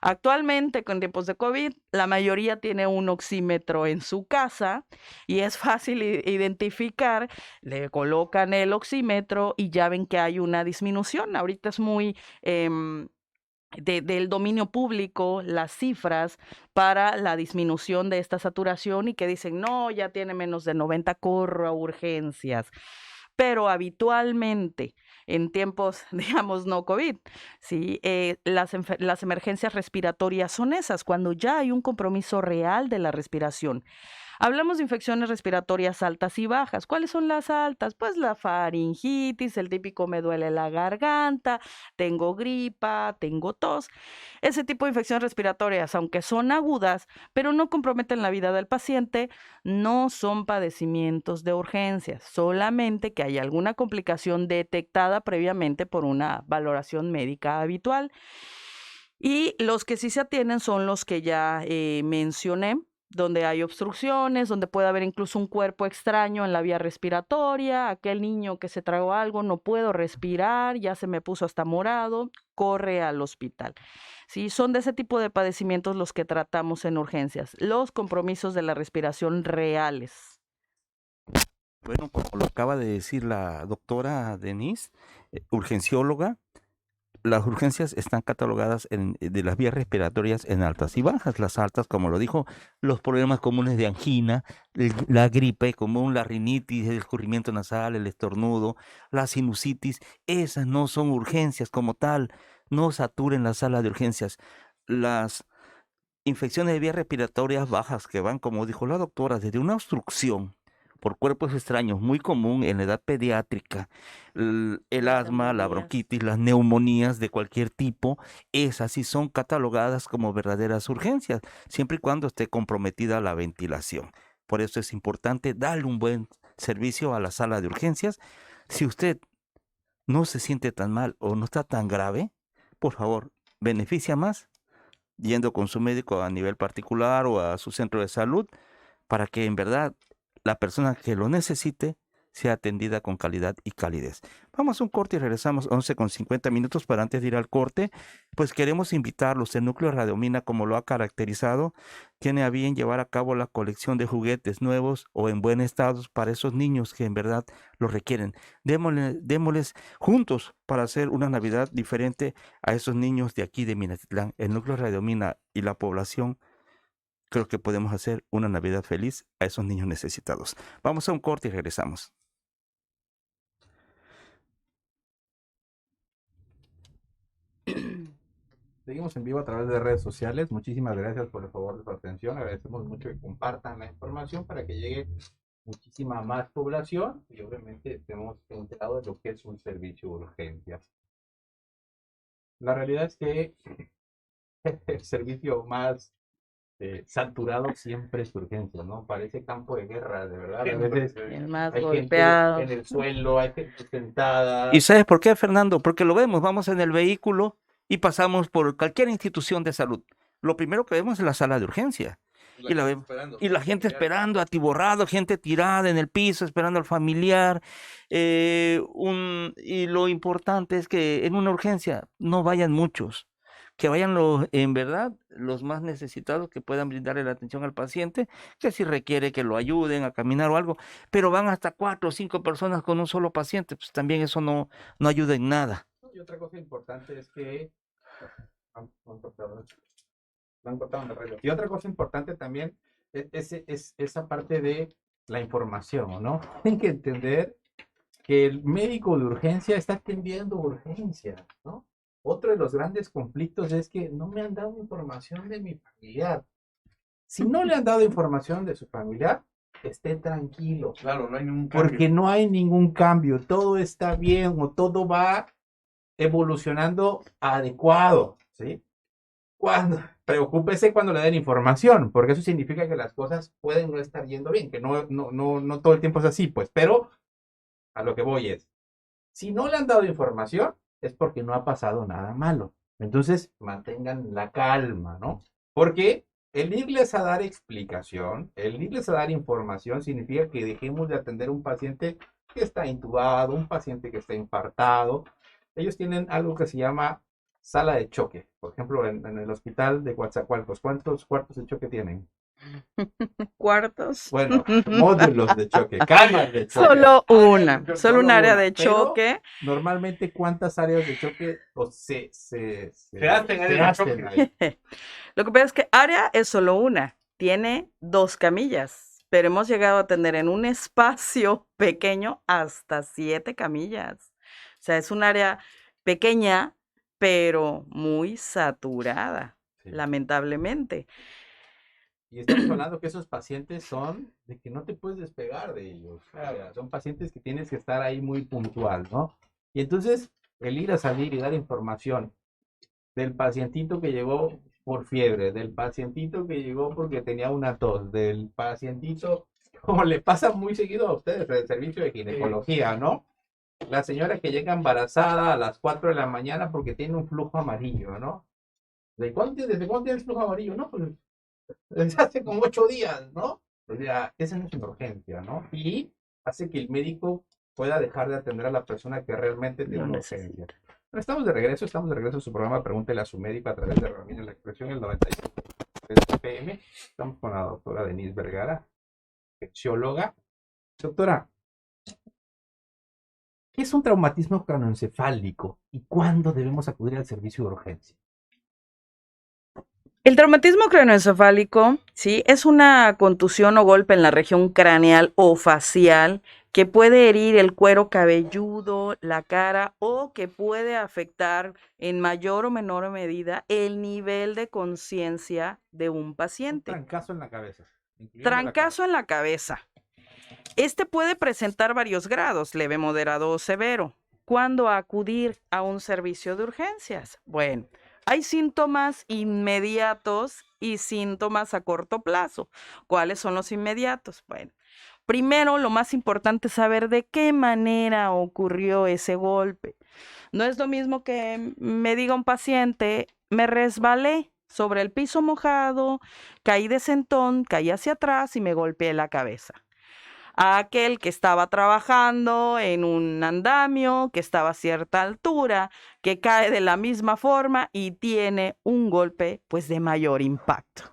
Actualmente, con tiempos de COVID, la mayoría tiene un oxímetro en su casa y es fácil identificar, le colocan el oxímetro y ya ven que hay una disminución. Ahorita es muy del dominio público las cifras para la disminución de esta saturación y que dicen, no, ya tiene menos de 90, corro a urgencias. Pero habitualmente en tiempos, digamos, no COVID, ¿sí? Las emergencias respiratorias son esas, cuando ya hay un compromiso real de la respiración. Hablamos de infecciones respiratorias altas y bajas. ¿Cuáles son las altas? Pues la faringitis, el típico me duele la garganta, tengo gripa, tengo tos. Ese tipo de infecciones respiratorias, aunque son agudas, pero no comprometen la vida del paciente, no son padecimientos de urgencias, solamente que hay alguna complicación detectada previamente por una valoración médica habitual. Y los que sí se atienden son los que ya mencioné, donde hay obstrucciones, donde puede haber incluso un cuerpo extraño en la vía respiratoria, aquel niño que se tragó algo, no puedo respirar, ya se me puso hasta morado, corre al hospital. Sí, son de ese tipo de padecimientos los que tratamos en urgencias, los compromisos de la respiración reales. Bueno, como lo acaba de decir la doctora Denise, urgencióloga, las urgencias están catalogadas de las vías respiratorias en altas y bajas. Las altas, como lo dijo, los problemas comunes de angina, la gripe común, la rinitis, el escurrimiento nasal, el estornudo, la sinusitis, esas no son urgencias como tal, no saturen la sala de urgencias. Las infecciones de vías respiratorias bajas que van, como dijo la doctora, desde una obstrucción por cuerpos extraños, muy común en la edad pediátrica, el asma, la bronquitis, las neumonías de cualquier tipo, esas sí son catalogadas como verdaderas urgencias, siempre y cuando esté comprometida la ventilación. Por eso es importante darle un buen servicio a la sala de urgencias. Si usted no se siente tan mal o no está tan grave, por favor, beneficia más yendo con su médico a nivel particular o a su centro de salud para que en verdad la persona que lo necesite sea atendida con calidad y calidez. Vamos a un corte y regresamos 11:50 para antes de ir al corte, pues queremos invitarlos. El Núcleo Radio Mina, como lo ha caracterizado, tiene a bien llevar a cabo la colección de juguetes nuevos o en buen estado para esos niños que en verdad lo requieren. Démosles juntos para hacer una Navidad diferente a esos niños de aquí de Minatitlán. El Núcleo Radio Mina y la población, creo que podemos hacer una Navidad feliz a esos niños necesitados. Vamos a un corte y regresamos. Seguimos en vivo a través de redes sociales. Muchísimas gracias por el favor de su atención. Agradecemos mucho que compartan la información para que llegue muchísima más población y obviamente estemos enterados de lo que es un servicio de urgencias. La realidad es que el servicio más saturado siempre es urgencia, ¿no? Parece campo de guerra, de verdad. A veces El más hay golpeado. gente en el suelo, hay gente sentada. ¿Y sabes por qué, Fernando? Porque lo vemos, vamos en el vehículo y pasamos por cualquier institución de salud. Lo primero que vemos es la sala de urgencia. Y la gente esperando, atiborrado, gente tirada en el piso, esperando al familiar. Y lo importante es que en una urgencia no vayan muchos, que vayan en verdad los más necesitados que puedan brindarle la atención al paciente, que si requiere que lo ayuden a caminar o algo, pero van hasta 4 o 5 personas con un solo paciente, pues también eso no ayuda en nada. Y otra cosa importante es que y otra cosa importante también es esa parte de la información, ¿no? Tienen que entender que el médico de urgencia está atendiendo urgencias, ¿no? otro de los grandes conflictos es que no me han dado información de mi familiar. Si no le han dado información de su familiar, esté tranquilo. Claro, no hay ningún cambio. Porque no hay ningún cambio, todo está bien o todo va evolucionando adecuado, ¿sí? Preocúpese cuando le den información, porque eso significa que las cosas pueden no estar yendo bien, que no todo el tiempo es así, pues, pero a lo que voy es, si no le han dado información, es porque no ha pasado nada malo. Entonces, mantengan la calma, ¿no? Porque el irles a dar explicación, el irles a dar información, significa que dejemos de atender a un paciente que está intubado, un paciente que está infartado. Ellos tienen algo que se llama sala de choque. Por ejemplo, en el hospital de Coatzacoalcos, ¿cuántos cuartos de choque tienen? ¿Cuartos? Bueno, módulos de choque, camas de choque. Solo una, solo un área una, de pero choque. Normalmente, ¿cuántas áreas de choque se hacen áreas de choque? ahí? Lo que pasa es que área es solo una, tiene 2 camillas, pero hemos llegado a tener en un espacio pequeño hasta 7 camillas. O sea, es un área pequeña, pero muy saturada, Sí. lamentablemente. Y estamos hablando que esos pacientes son de que no te puedes despegar de ellos. O sea, son pacientes que tienes que estar ahí muy puntual, ¿no? Y entonces, el ir a salir y dar información del pacientito que llegó por fiebre, del pacientito que llegó porque tenía una tos, del pacientito, como le pasa muy seguido a ustedes del servicio de ginecología, ¿no? La señora que llega embarazada a las 4 de la mañana porque tiene un flujo amarillo, ¿no? ¿Desde cuándo tienes flujo amarillo? No, pues desde hace como 8 días, ¿no? O sea, esa no es una urgencia, ¿no? Y hace que el médico pueda dejar de atender a la persona que realmente tiene una urgencia. Bueno, estamos de regreso a su programa Pregúntele a su médico a través de Ramírez La Expresión, el 95 FM. Estamos con la doctora Denise Vergara, infeccióloga. Doctora, ¿qué es un traumatismo craneoencefálico y cuándo debemos acudir al servicio de urgencia? El traumatismo craneoencefálico, sí, es una contusión o golpe en la región craneal o facial que puede herir el cuero cabelludo, la cara o que puede afectar en mayor o menor medida el nivel de conciencia de un paciente. Un trancazo en la cabeza. Trancazo en la cabeza. Este puede presentar varios grados, leve, moderado o severo. ¿Cuándo acudir a un servicio de urgencias? Bueno, hay síntomas inmediatos y síntomas a corto plazo. ¿Cuáles son los inmediatos? Bueno, primero, lo más importante es saber de qué manera ocurrió ese golpe. No es lo mismo que me diga un paciente, me resbalé sobre el piso mojado, caí de sentón, caí hacia atrás y me golpeé la cabeza. A aquel que estaba trabajando en un andamio, que estaba a cierta altura, que cae de la misma forma y tiene un golpe pues de mayor impacto.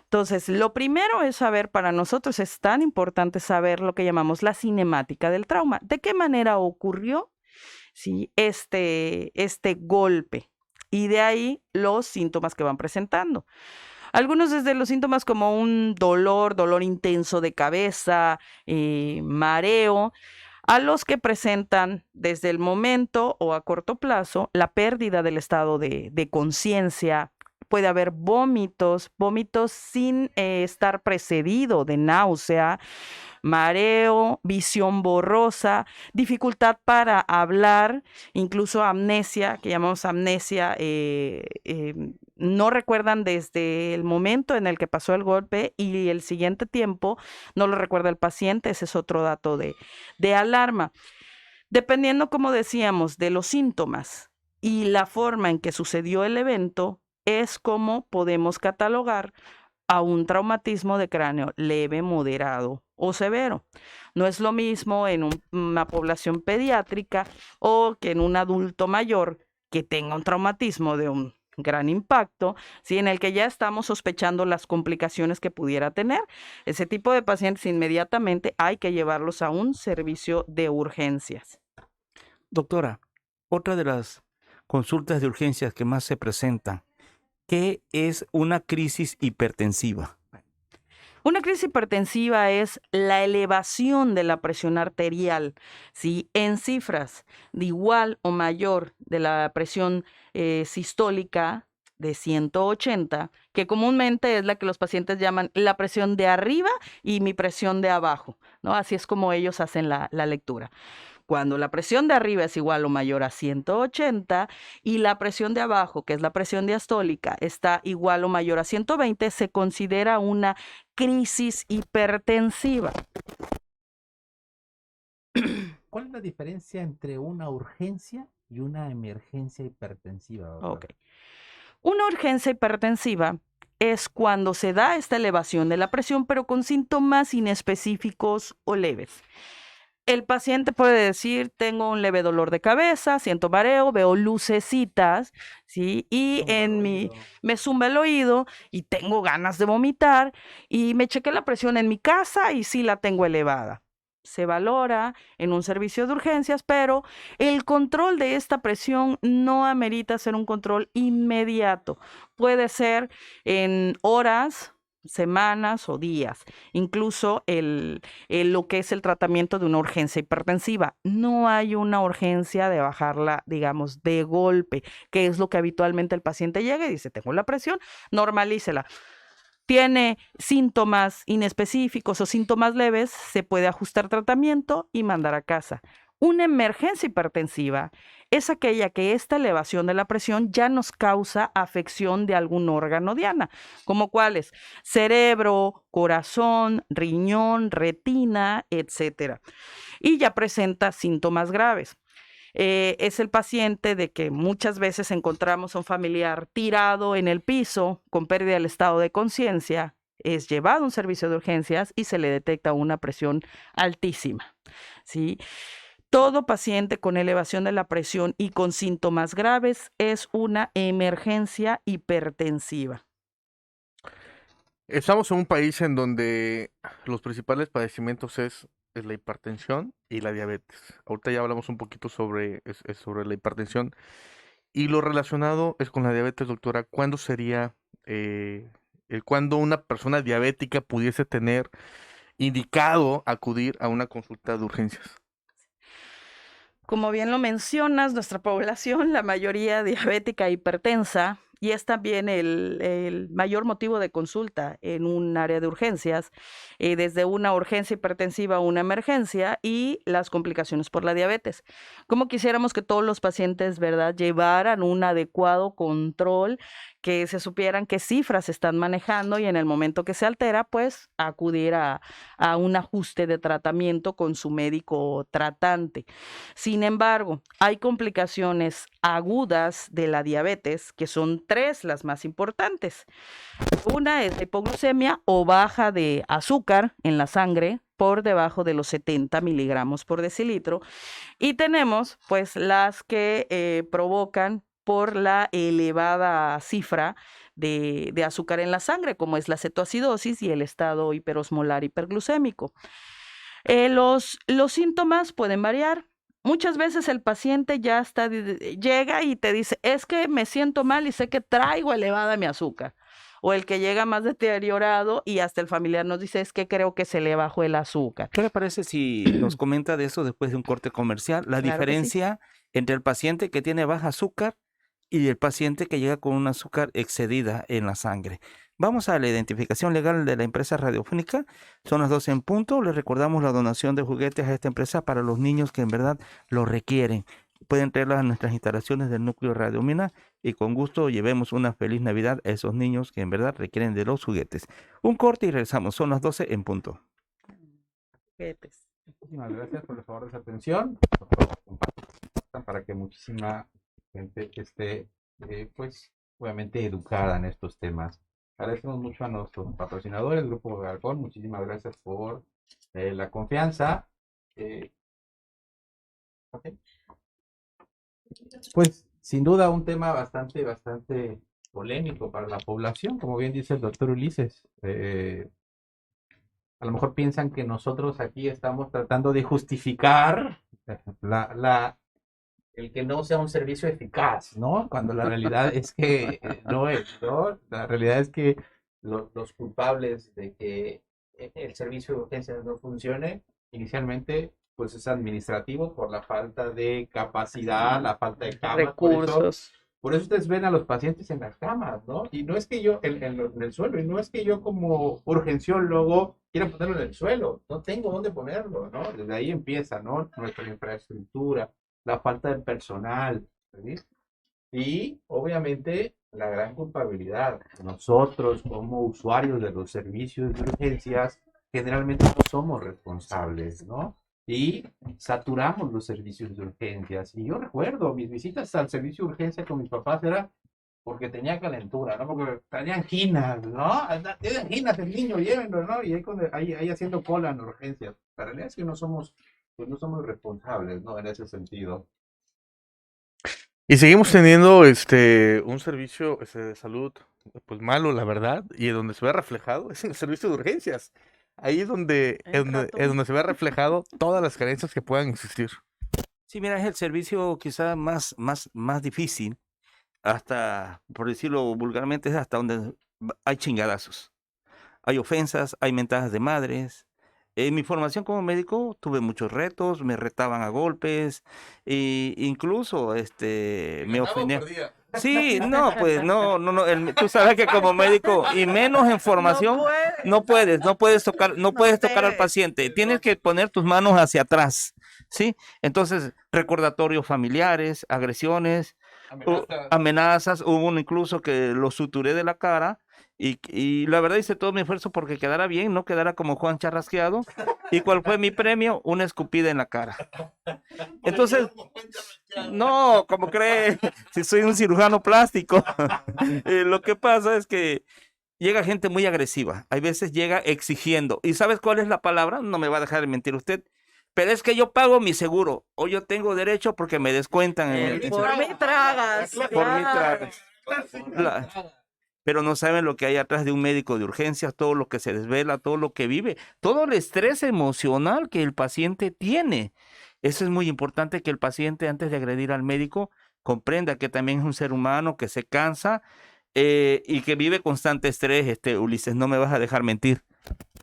Entonces, lo primero es saber, para nosotros es tan importante saber lo que llamamos la cinemática del trauma. ¿De qué manera ocurrió este golpe? Y de ahí los síntomas que van presentando. Algunos desde los síntomas como un dolor intenso de cabeza, mareo, a los que presentan desde el momento o a corto plazo la pérdida del estado de conciencia. Puede haber vómitos sin estar precedido de náusea, mareo, visión borrosa, dificultad para hablar, incluso amnesia, que llamamos amnesia, no recuerdan desde el momento en el que pasó el golpe y el siguiente tiempo no lo recuerda el paciente. Ese es otro dato de alarma. Dependiendo, como decíamos, de los síntomas y la forma en que sucedió el evento, es como podemos catalogar a un traumatismo de cráneo leve, moderado o severo. No es lo mismo en una población pediátrica o que en un adulto mayor que tenga un traumatismo de un gran impacto, ¿sí? En el que ya estamos sospechando las complicaciones que pudiera tener. Ese tipo de pacientes inmediatamente hay que llevarlos a un servicio de urgencias. Doctora, otra de las consultas de urgencias que más se presentan, ¿qué es una crisis hipertensiva? Una crisis hipertensiva es la elevación de la presión arterial, ¿sí? En cifras de igual o mayor de la presión sistólica de 180, que comúnmente es la que los pacientes llaman la presión de arriba y mi presión de abajo, ¿no? Así es como ellos hacen la lectura. Cuando la presión de arriba es igual o mayor a 180 y la presión de abajo, que es la presión diastólica, está igual o mayor a 120, se considera una crisis hipertensiva. ¿Cuál es la diferencia entre una urgencia y una emergencia hipertensiva, doctora? Ok. Una urgencia hipertensiva es cuando se da esta elevación de la presión, pero con síntomas inespecíficos o leves. El paciente puede decir, tengo un leve dolor de cabeza, siento mareo, veo lucecitas, ¿sí? Y me zumba el oído y tengo ganas de vomitar y me chequé la presión en mi casa y sí la tengo elevada. Se valora en un servicio de urgencias, pero el control de esta presión no amerita ser un control inmediato. Puede ser en horas, semanas o días, incluso lo que es el tratamiento de una urgencia hipertensiva. No hay una urgencia de bajarla, digamos, de golpe, que es lo que habitualmente el paciente llega y dice, tengo la presión, normalícela. Tiene síntomas inespecíficos o síntomas leves, se puede ajustar tratamiento y mandar a casa. Una emergencia hipertensiva es aquella que esta elevación de la presión ya nos causa afección de algún órgano diana, como cuáles: cerebro, corazón, riñón, retina, etcétera. Y ya presenta síntomas graves. Es el paciente de que muchas veces encontramos a un familiar tirado en el piso con pérdida del estado de conciencia, es llevado a un servicio de urgencias y se le detecta una presión altísima, ¿sí? Todo paciente con elevación de la presión y con síntomas graves es una emergencia hipertensiva. Estamos en un país en donde los principales padecimientos es la hipertensión y la diabetes. Ahorita ya hablamos un poquito sobre la hipertensión y lo relacionado es con la diabetes, doctora. ¿Cuándo sería cuándo una persona diabética pudiese tener indicado acudir a una consulta de urgencias? Como bien lo mencionas, nuestra población, la mayoría diabética e hipertensa, y es también el mayor motivo de consulta en un área de urgencias, desde una urgencia hipertensiva a una emergencia y las complicaciones por la diabetes. Como quisiéramos que todos los pacientes, ¿verdad?, llevaran un adecuado control, que se supieran qué cifras están manejando y en el momento que se altera, pues acudir a un ajuste de tratamiento con su médico tratante. Sin embargo, hay complicaciones agudas de la diabetes, que son 3 las más importantes. Una es la hipoglucemia o baja de azúcar en la sangre por debajo de los 70 miligramos por decilitro. Y tenemos pues las que provocan por la elevada cifra de azúcar en la sangre, como es la cetoacidosis y el estado hiperosmolar hiperglucémico. Los síntomas pueden variar. Muchas veces el paciente llega y te dice, es que me siento mal y sé que traigo elevada mi azúcar. O el que llega más deteriorado y hasta el familiar nos dice, es que creo que se le bajó el azúcar. ¿Qué le parece si nos comenta de eso después de un corte comercial? La Claro que sí. diferencia entre el paciente que tiene baja azúcar y el paciente que llega con un azúcar excedida en la sangre. Vamos a la identificación legal de la empresa radiofónica. Son las 12 en punto. Les recordamos la donación de juguetes a esta empresa para los niños que en verdad lo requieren. Pueden traerlas a nuestras instalaciones del núcleo Radio Mina y con gusto llevemos una feliz Navidad a esos niños que en verdad requieren de los juguetes. Un corte y regresamos. Son las 12 en punto. Juguetes. Muchísimas gracias por el favor de su atención. Por favor, compartan para que muchísima gente esté, pues, obviamente educada en estos temas. Agradecemos mucho a nuestros patrocinadores, el Grupo Galcón. Muchísimas gracias por la confianza. Okay. Pues, sin duda, un tema bastante polémico para la población, como bien dice el doctor Ulises. A lo mejor piensan que nosotros aquí estamos tratando de justificar el que no sea un servicio eficaz, ¿no? Cuando la realidad es que no es, ¿no? La realidad es que los culpables de que el servicio de urgencias no funcione, inicialmente pues es administrativo por la falta de capacidad, la falta de camas. Recursos. Por eso ustedes ven a los pacientes en las camas, ¿no? Y no es que yo, en el suelo, y no es que yo como urgenciólogo quiera ponerlo en el suelo, no tengo dónde ponerlo, ¿no? Desde ahí empieza, ¿no? Nuestra infraestructura, la falta de personal, ¿sí? Y obviamente la gran culpabilidad. Nosotros como usuarios de los servicios de urgencias generalmente no somos responsables, ¿no? Y saturamos los servicios de urgencias. Y yo recuerdo mis visitas al servicio de urgencia con mis papás era porque tenía calentura, ¿no? Porque tenía anginas, ¿no? Tiene anginas el niño, llévenlo, ¿no? Y ahí haciendo cola en urgencias. La realidad es que no somos, pues no somos responsables, ¿no? En ese sentido. Y seguimos teniendo un servicio de salud pues malo, la verdad, y donde se ve reflejado es en el servicio de urgencias. Ahí es donde se ve reflejado todas las carencias que puedan existir. Sí, mira, es el servicio quizás más difícil, hasta, por decirlo vulgarmente, es hasta donde hay chingadazos. Hay ofensas, hay mentadas de madres. En mi formación como médico tuve muchos retos, me retaban a golpes, e incluso me ofendían. Sí, no, pues no, tú sabes que como médico y menos en formación no puedes tocar al paciente, tienes que poner tus manos hacia atrás, ¿sí? Entonces, recordatorios familiares, agresiones, amenazas, hubo uno incluso que lo suturé de la cara. Y la verdad hice todo mi esfuerzo porque quedara bien, no quedara como Juan Charrasqueado. ¿Y cuál fue mi premio? Una escupida en la cara. Entonces, no, ¿cómo cree? Si soy un cirujano plástico. Lo que pasa es que llega gente muy agresiva. Hay veces llega exigiendo. ¿Y sabes cuál es la palabra? No me va a dejar de mentir usted. Pero es que yo pago mi seguro. O yo tengo derecho porque me descuentan. Por mí tragas. Por mí tragas. Pero no saben lo que hay atrás de un médico de urgencias, todo lo que se desvela, todo lo que vive, todo el estrés emocional que el paciente tiene. Eso es muy importante, que el paciente, antes de agredir al médico, comprenda que también es un ser humano, que se cansa y que vive constante estrés. Ulises, no me vas a dejar mentir.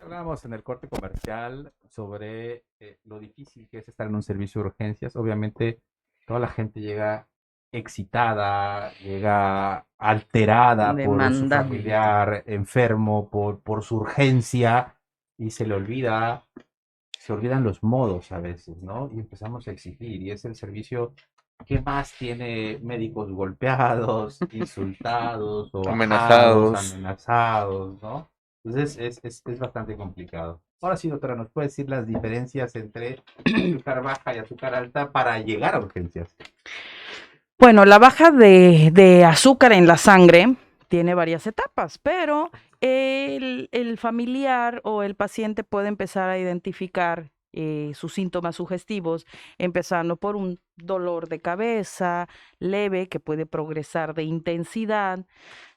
Hablábamos en el corte comercial sobre lo difícil que es estar en un servicio de urgencias. Obviamente, toda la gente llega excitada, llega alterada por su familiar enfermo, por su urgencia, y se olvidan los modos a veces, ¿no? Y empezamos a exigir, y es el servicio que más tiene médicos golpeados, insultados o amenazados, ¿no? Entonces es bastante complicado. Ahora sí, doctora, ¿nos puede decir las diferencias entre azúcar baja y azúcar alta para llegar a urgencias? Bueno, la baja de azúcar en la sangre tiene varias etapas, pero el familiar o el paciente puede empezar a identificar sus síntomas sugestivos, empezando por un dolor de cabeza leve que puede progresar de intensidad,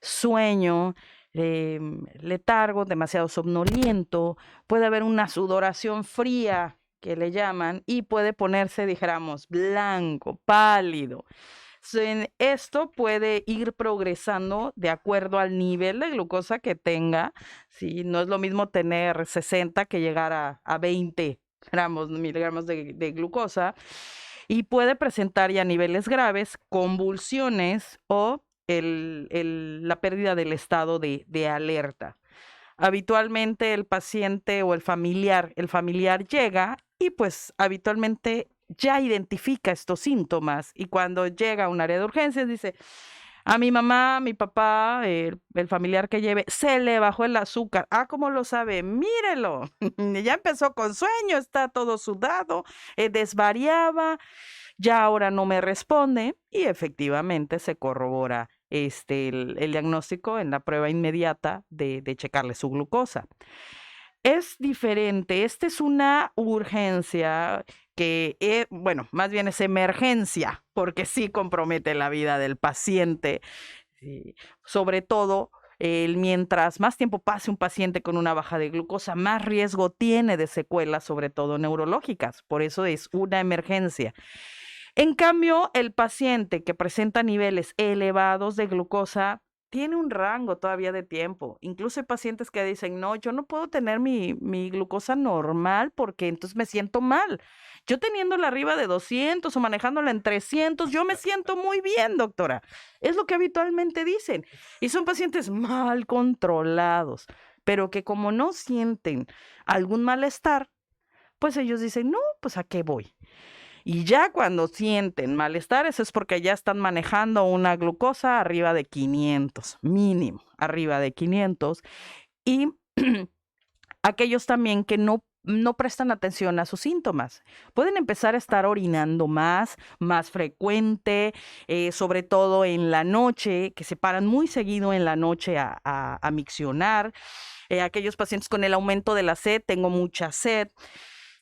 sueño, letargo, demasiado somnoliento, puede haber una sudoración fría que le llaman y puede ponerse, dijéramos, blanco, pálido. Esto puede ir progresando de acuerdo al nivel de glucosa que tenga. ¿Sí? No es lo mismo tener 60 que llegar a 20 miligramos de glucosa. Y puede presentar ya niveles graves, convulsiones o la pérdida del estado de alerta. Habitualmente el paciente o el familiar llega y pues habitualmente ya identifica estos síntomas, y cuando llega a un área de urgencias dice: a mi mamá, mi papá, el familiar que lleve, se le bajó el azúcar. Ah, ¿cómo lo sabe? Mírelo, ya empezó con sueño, está todo sudado, desvariaba, ya ahora no me responde, y efectivamente se corrobora el diagnóstico en la prueba inmediata de checarle su glucosa. Es diferente, esta es una urgencia que, bueno, más bien es emergencia, porque sí compromete la vida del paciente. Sí. Sobre todo, mientras más tiempo pase un paciente con una baja de glucosa, más riesgo tiene de secuelas, sobre todo neurológicas. Por eso es una emergencia. En cambio, el paciente que presenta niveles elevados de glucosa tiene un rango todavía de tiempo. Incluso hay pacientes que dicen, no, yo no puedo tener mi glucosa normal porque entonces me siento mal. Yo teniéndola arriba de 200 o manejándola en 300, yo me siento muy bien, doctora. Es lo que habitualmente dicen. Y son pacientes mal controlados, pero que como no sienten algún malestar, pues ellos dicen, no, pues ¿a qué voy? Y ya cuando sienten malestar, eso es porque ya están manejando una glucosa arriba de 500, mínimo, arriba de 500. Y aquellos también que no prestan atención a sus síntomas. Pueden empezar a estar orinando más frecuente, sobre todo en la noche, que se paran muy seguido en la noche a miccionar. Aquellos pacientes con el aumento de la sed, tengo mucha sed.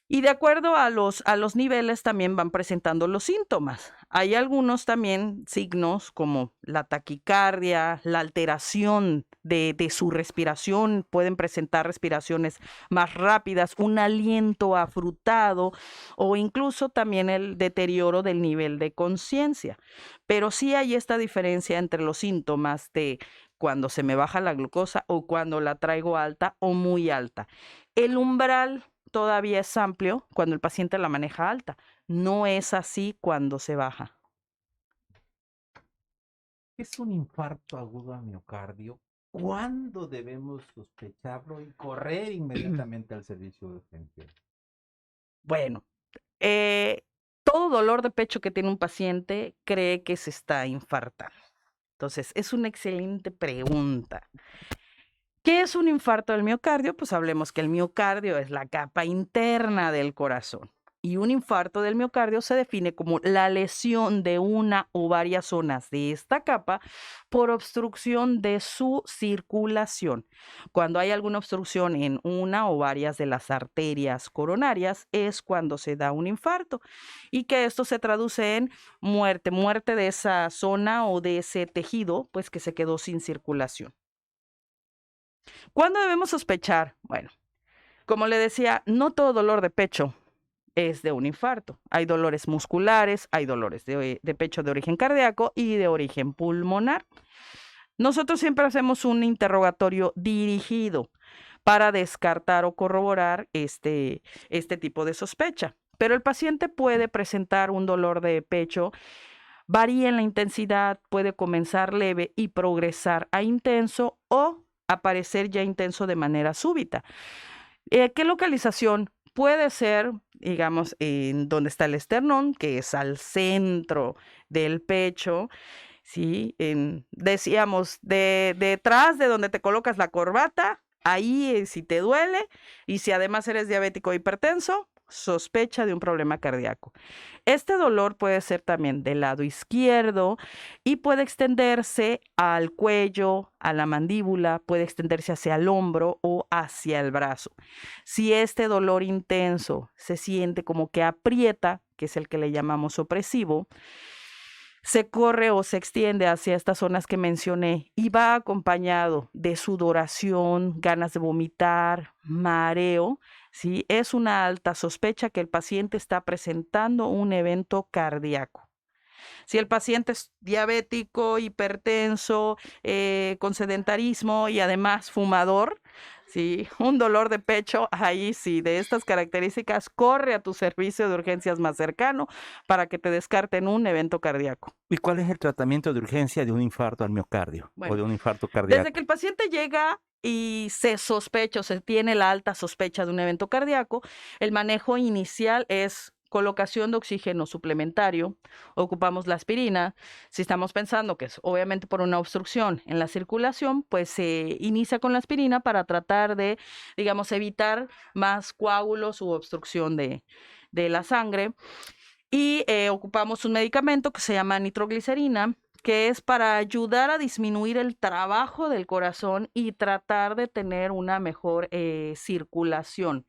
Y de acuerdo a los niveles también van presentando los síntomas. Hay algunos también signos como la taquicardia, la alteración de su respiración, pueden presentar respiraciones más rápidas, un aliento afrutado o incluso también el deterioro del nivel de conciencia. Pero sí hay esta diferencia entre los síntomas de cuando se me baja la glucosa o cuando la traigo alta o muy alta. El umbral todavía es amplio cuando el paciente la maneja alta. No es así cuando se baja. Es un infarto agudo al miocardio. ¿Cuándo debemos sospecharlo y correr inmediatamente al servicio de urgencia? Bueno, todo dolor de pecho que tiene un paciente cree que se está infartando. Entonces, es una excelente pregunta. ¿Qué es un infarto del miocardio? Pues hablemos que el miocardio es la capa interna del corazón. Y un infarto del miocardio se define como la lesión de una o varias zonas de esta capa por obstrucción de su circulación. Cuando hay alguna obstrucción en una o varias de las arterias coronarias es cuando se da un infarto y que esto se traduce en muerte de esa zona o de ese tejido, pues que se quedó sin circulación. ¿Cuándo debemos sospechar? Bueno, como le decía, no todo dolor de pecho es de un infarto. Hay dolores musculares, hay dolores de pecho de origen cardíaco y de origen pulmonar. Nosotros siempre hacemos un interrogatorio dirigido para descartar o corroborar este tipo de sospecha. Pero el paciente puede presentar un dolor de pecho, varía en la intensidad, puede comenzar leve y progresar a intenso o aparecer ya intenso de manera súbita. ¿Qué localización? Puede ser, digamos, en donde está el esternón, que es al centro del pecho, ¿sí? Decíamos, detrás de donde te colocas la corbata, ahí si te duele y si además eres diabético o hipertenso, sospecha de un problema cardíaco. Este dolor puede ser también del lado izquierdo y puede extenderse al cuello, a la mandíbula, puede extenderse hacia el hombro o hacia el brazo. Si este dolor intenso se siente como que aprieta, que es el que le llamamos opresivo, se corre o se extiende hacia estas zonas que mencioné y va acompañado de sudoración, ganas de vomitar, mareo, ¿sí? Es una alta sospecha que el paciente está presentando un evento cardíaco. Si el paciente es diabético, hipertenso, con sedentarismo y además fumador, ¿sí? Un dolor de pecho, ahí sí, de estas características, corre a tu servicio de urgencias más cercano para que te descarten un evento cardíaco. ¿Y cuál es el tratamiento de urgencia de un infarto al miocardio Bueno, o de un infarto cardíaco? Desde que el paciente llega y se sospecha o se tiene la alta sospecha de un evento cardíaco, el manejo inicial es colocación de oxígeno suplementario, ocupamos la aspirina. Si estamos pensando que es obviamente por una obstrucción en la circulación, pues se inicia con la aspirina para tratar de, digamos, evitar más coágulos u obstrucción de la sangre. Y ocupamos un medicamento que se llama nitroglicerina, que es para ayudar a disminuir el trabajo del corazón y tratar de tener una mejor circulación.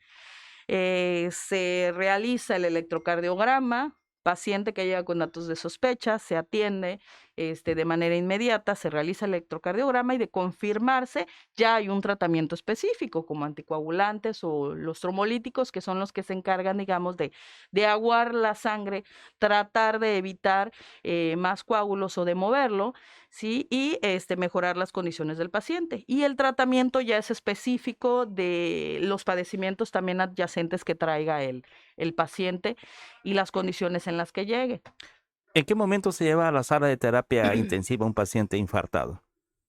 Se realiza el electrocardiograma, paciente que llega con datos de sospecha, se atiende de manera inmediata, se realiza el electrocardiograma y de confirmarse ya hay un tratamiento específico como anticoagulantes o los trombolíticos, que son los que se encargan, digamos, de aguar la sangre, tratar de evitar más coágulos o de moverlo, ¿sí? Y mejorar las condiciones del paciente. Y el tratamiento ya es específico de los padecimientos también adyacentes que traiga el paciente y las condiciones en las que llegue. ¿En qué momento se lleva a la sala de terapia intensiva un paciente infartado?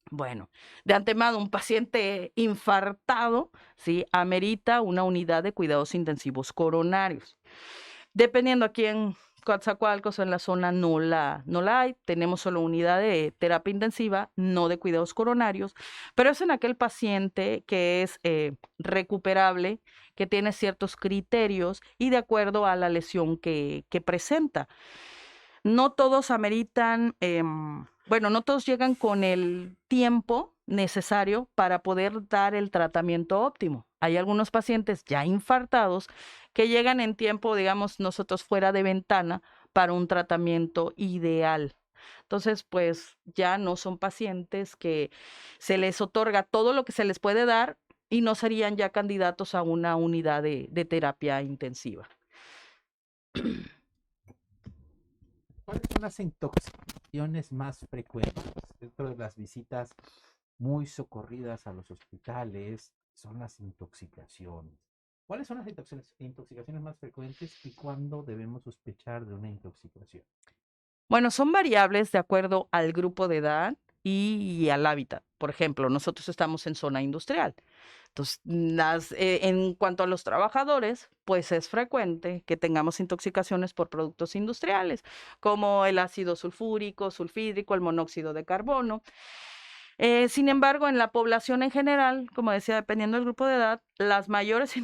Bueno, de antemano, un paciente infartado, ¿sí?, amerita una unidad de cuidados intensivos coronarios. Dependiendo aquí en Coatzacoalcos o en la zona no la hay, tenemos solo unidad de terapia intensiva, no de cuidados coronarios, pero es en aquel paciente que es recuperable, que tiene ciertos criterios y de acuerdo a la lesión que presenta. No todos ameritan, no todos llegan con el tiempo necesario para poder dar el tratamiento óptimo. Hay algunos pacientes ya infartados que llegan en tiempo, digamos, nosotros fuera de ventana para un tratamiento ideal. Entonces, pues ya no son pacientes que se les otorga todo lo que se les puede dar y no serían ya candidatos a una unidad de terapia intensiva. ¿Cuáles son las intoxicaciones más frecuentes dentro de las visitas muy socorridas a los hospitales? Son las intoxicaciones. ¿Cuáles son las intoxicaciones más frecuentes y cuándo debemos sospechar de una intoxicación? Bueno, son variables de acuerdo al grupo de edad y al hábitat. Por ejemplo, nosotros estamos en zona industrial. Entonces, en cuanto a los trabajadores, pues es frecuente que tengamos intoxicaciones por productos industriales, como el ácido sulfúrico, sulfídrico, el monóxido de carbono. Sin embargo, en la población en general, como decía, dependiendo del grupo de edad, las mayores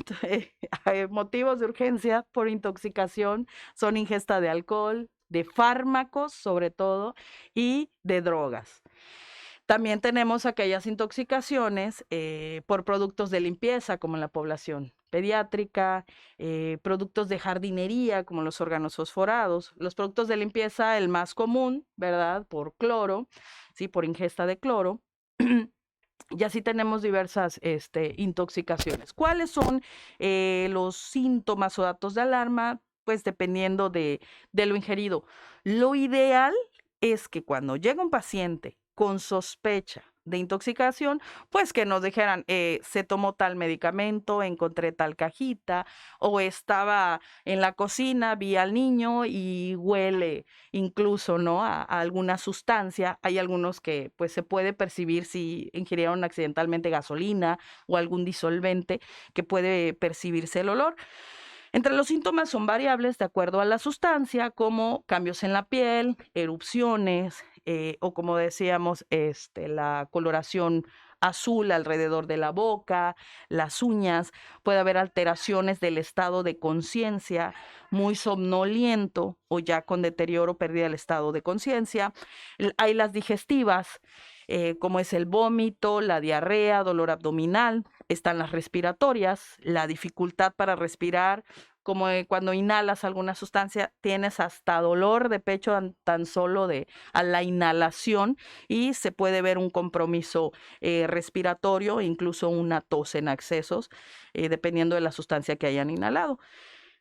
motivos de urgencia por intoxicación son ingesta de alcohol, de fármacos sobre todo, y de drogas. También tenemos aquellas intoxicaciones por productos de limpieza, como en la población pediátrica, productos de jardinería, como los órganos fosforados. Los productos de limpieza, el más común, ¿verdad?, por cloro, ¿sí?, por ingesta de cloro. Y así tenemos diversas intoxicaciones. ¿Cuáles son los síntomas o datos de alarma? Pues dependiendo de lo ingerido. Lo ideal es que cuando llega un paciente con sospecha de intoxicación, pues que nos dijeran, se tomó tal medicamento, encontré tal cajita, o estaba en la cocina, vi al niño y huele incluso, ¿no?, a alguna sustancia. Hay algunos que pues se puede percibir si ingirieron accidentalmente gasolina o algún disolvente, que puede percibirse el olor. Entre los síntomas son variables de acuerdo a la sustancia, como cambios en la piel, erupciones, o como decíamos, la coloración azul alrededor de la boca, las uñas. Puede haber alteraciones del estado de conciencia, muy somnoliento o ya con deterioro, pérdida del estado de conciencia. Hay las digestivas, como es el vómito, la diarrea, dolor abdominal. Están las respiratorias, la dificultad para respirar, como cuando inhalas alguna sustancia, tienes hasta dolor de pecho tan solo a la inhalación, y se puede ver un compromiso respiratorio, incluso una tos en accesos, dependiendo de la sustancia que hayan inhalado.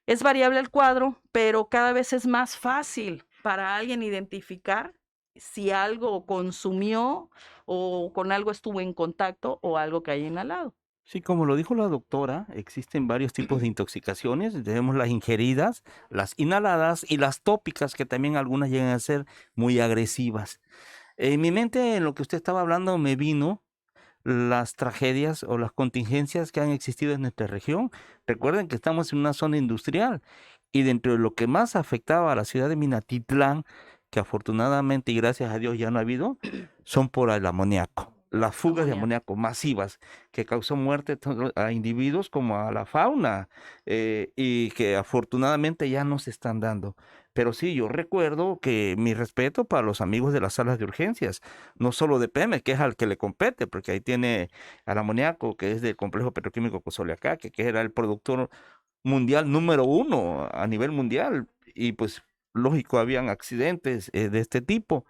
Es variable el cuadro, pero cada vez es más fácil para alguien identificar si algo consumió o con algo estuvo en contacto o algo que haya inhalado. Sí, como lo dijo la doctora, existen varios tipos de intoxicaciones. Tenemos las ingeridas, las inhaladas y las tópicas, que también algunas llegan a ser muy agresivas. En mi mente, en lo que usted estaba hablando, me vino las tragedias o las contingencias que han existido en nuestra región. Recuerden que estamos en una zona industrial y dentro de lo que más afectaba a la ciudad de Minatitlán, que afortunadamente y gracias a Dios ya no ha habido, son por el amoníaco. Las fugas de amoníaco masivas que causó muerte a individuos como a la fauna, y que afortunadamente ya no se están dando. Pero sí, yo recuerdo que mi respeto para los amigos de las salas de urgencias, no solo de Pemex, que es al que le compete, porque ahí tiene al amoníaco, que es del complejo petroquímico Cosoleacaque, que era el productor mundial número 1 a nivel mundial, y pues lógico, habían accidentes de este tipo.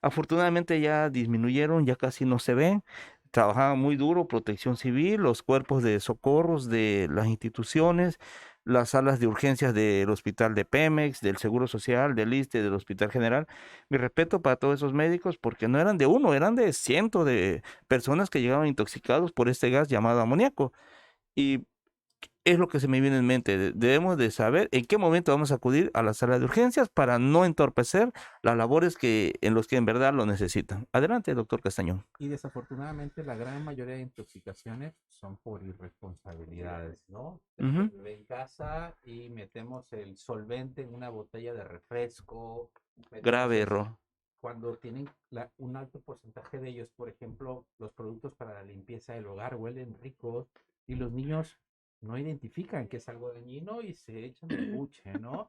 Afortunadamente ya disminuyeron, ya casi no se ven. Trabajaban muy duro, Protección Civil, los cuerpos de socorros de las instituciones, las salas de urgencias del hospital de Pemex, del Seguro Social, del ISSSTE, del Hospital General. Mi respeto para todos esos médicos, porque no eran de uno, eran de cientos de personas que llegaban intoxicados por este gas llamado amoníaco. Y es lo que se me viene en mente. Debemos de saber en qué momento vamos a acudir a la sala de urgencias para no entorpecer las labores en los que en verdad lo necesitan. Adelante, doctor Castañón. Y desafortunadamente la gran mayoría de intoxicaciones son por irresponsabilidades, ¿no? Ujú. En casa y metemos el solvente en una botella de refresco. Grave metemos error. Cuando tienen un alto porcentaje de ellos, por ejemplo, los productos para la limpieza del hogar huelen ricos y los niños no identifican que es algo dañino y se echan el buche, ¿no?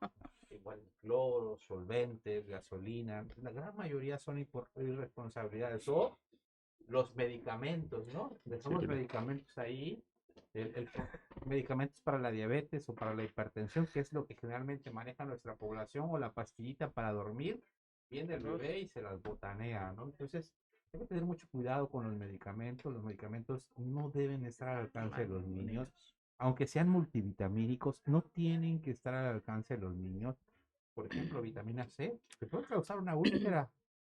Igual cloro, solventes, gasolina, la gran mayoría son por irresponsabilidades. O los medicamentos, ¿no? Dejamos Sí. medicamentos ahí, medicamentos para la diabetes o para la hipertensión, que es lo que generalmente maneja nuestra población, o la pastillita para dormir, viene el bebé y se las botanea, ¿no? Entonces, hay que tener mucho cuidado con los medicamentos no deben estar al alcance de los niños, aunque sean multivitamínicos, no tienen que estar al alcance de los niños. Por ejemplo, vitamina C, que puede causar una úlcera,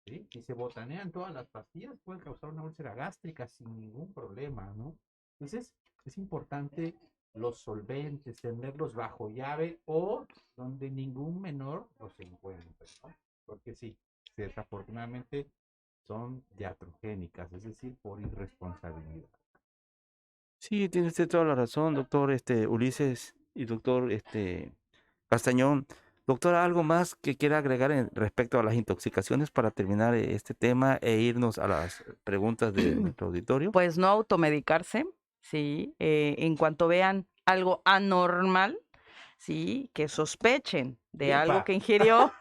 ¿sí? Si se botanean todas las pastillas, puede causar una úlcera gástrica sin ningún problema, ¿no? Entonces, es importante los solventes, tenerlos bajo llave o donde ningún menor los encuentre, ¿no? Porque sí, desafortunadamente son diatrogénicas, es decir, por irresponsabilidad. Sí, tiene usted toda la razón, doctor Ulises y doctor Castañón. Doctor, ¿algo más que quiera agregar respecto a las intoxicaciones para terminar este tema e irnos a las preguntas de nuestro auditorio? Pues no automedicarse, ¿sí? En cuanto vean algo anormal, ¿sí? Que sospechen de algo que ingirió,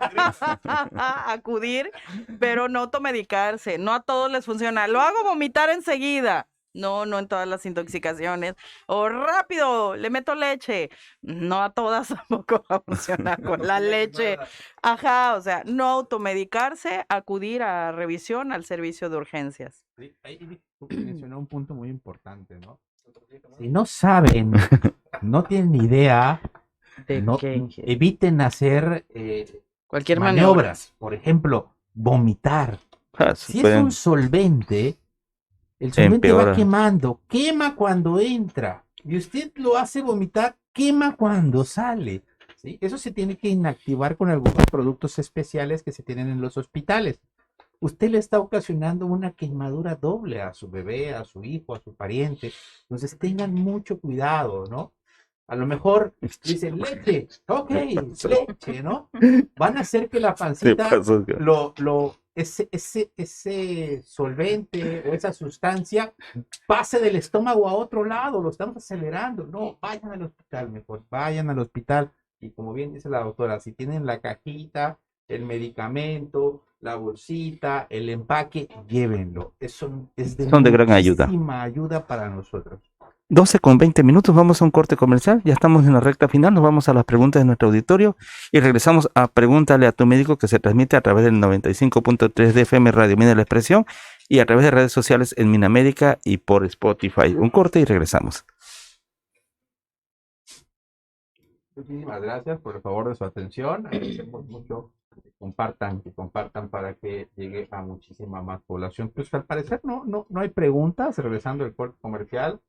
acudir, pero no automedicarse. No a todos les funciona. Lo hago vomitar enseguida. No, no en todas las intoxicaciones. O rápido, le meto leche. No a todas tampoco va a funcionar con la leche. Ajá, o sea, no automedicarse, acudir a revisión al servicio de urgencias. Sí, ahí mencionó un punto muy importante, ¿no? Si no saben, no tienen ni idea, no, eviten hacer cualquier maniobras. Por ejemplo, vomitar. Si es un solvente, el solvente va quemando, quema cuando entra. Y usted lo hace vomitar, quema cuando sale. ¿Sí? Eso se tiene que inactivar con algunos productos especiales que se tienen en los hospitales. Usted le está ocasionando una quemadura doble a su bebé, a su hijo, a su pariente. Entonces tengan mucho cuidado, ¿no? A lo mejor dicen leche, ok, leche, ¿no? Van a hacer que la pancita, ese solvente o esa sustancia pase del estómago a otro lado, lo estamos acelerando. No, vayan al hospital mejor, vayan al hospital. Y como bien dice la doctora, si tienen la cajita, el medicamento, la bolsita, el empaque, llévenlo. Eso es Son de gran ayuda. Muchísima ayuda para nosotros. 12:20, vamos a un corte comercial, ya estamos en la recta final, nos vamos a las preguntas de nuestro auditorio y regresamos a Pregúntale a tu médico, que se transmite a través del 95.3 de FM Radio Mina La Expresión y a través de redes sociales en Minamérica y por Spotify. Un corte y regresamos. Muchísimas gracias por el favor de su atención, agradecemos mucho que compartan para que llegue a muchísima más población. Pues al parecer no hay preguntas, regresando al corte comercial,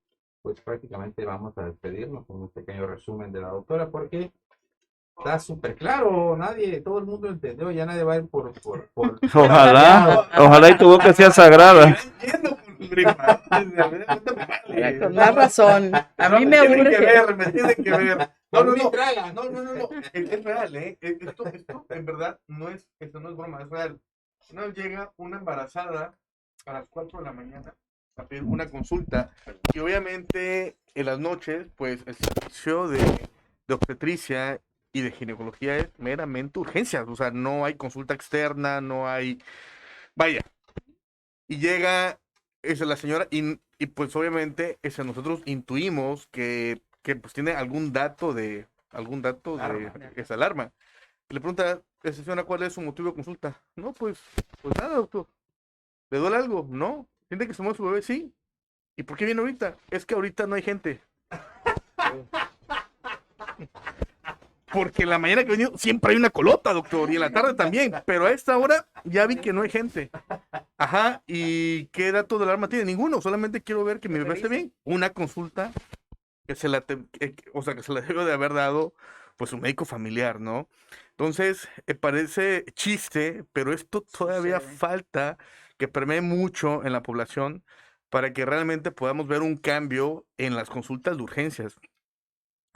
pues prácticamente vamos a despedirnos con un pequeño resumen de la doctora, porque está súper claro, todo el mundo entendió, ya nadie va a ir por Ojalá y tu boca sea sagrada. Con más razón, a mí me urge. Me tienen que ver. No. Es real, ¿eh? Esto en verdad esto no es broma, es real. Una vez llega una embarazada a las 4 de la mañana a pedir una consulta y obviamente en las noches, pues el servicio de obstetricia y de ginecología es meramente urgencias, o sea, no hay consulta externa, no hay... Vaya. Y llega la señora y pues obviamente nosotros intuimos que pues tiene algún dato de esa alarma. Le pregunta, señora, ¿cuál es su motivo de consulta? No, pues nada, doctor. ¿Le duele algo? No. ¿Siente que se mueve su bebé? Sí. ¿Y por qué viene ahorita? Es que ahorita no hay gente. Porque en la mañana que he venido siempre hay una colota, doctor, y en la tarde también, pero a esta hora ya vi que no hay gente. Ajá, ¿y qué dato de alarma tiene? Ninguno, solamente quiero ver que mi bebé esté bien. Una consulta que se la, o sea, que se la debe de haber dado, pues, un médico familiar, ¿no? Entonces, parece chiste, pero esto todavía falta que permee mucho en la población para que realmente podamos ver un cambio en las consultas de urgencias.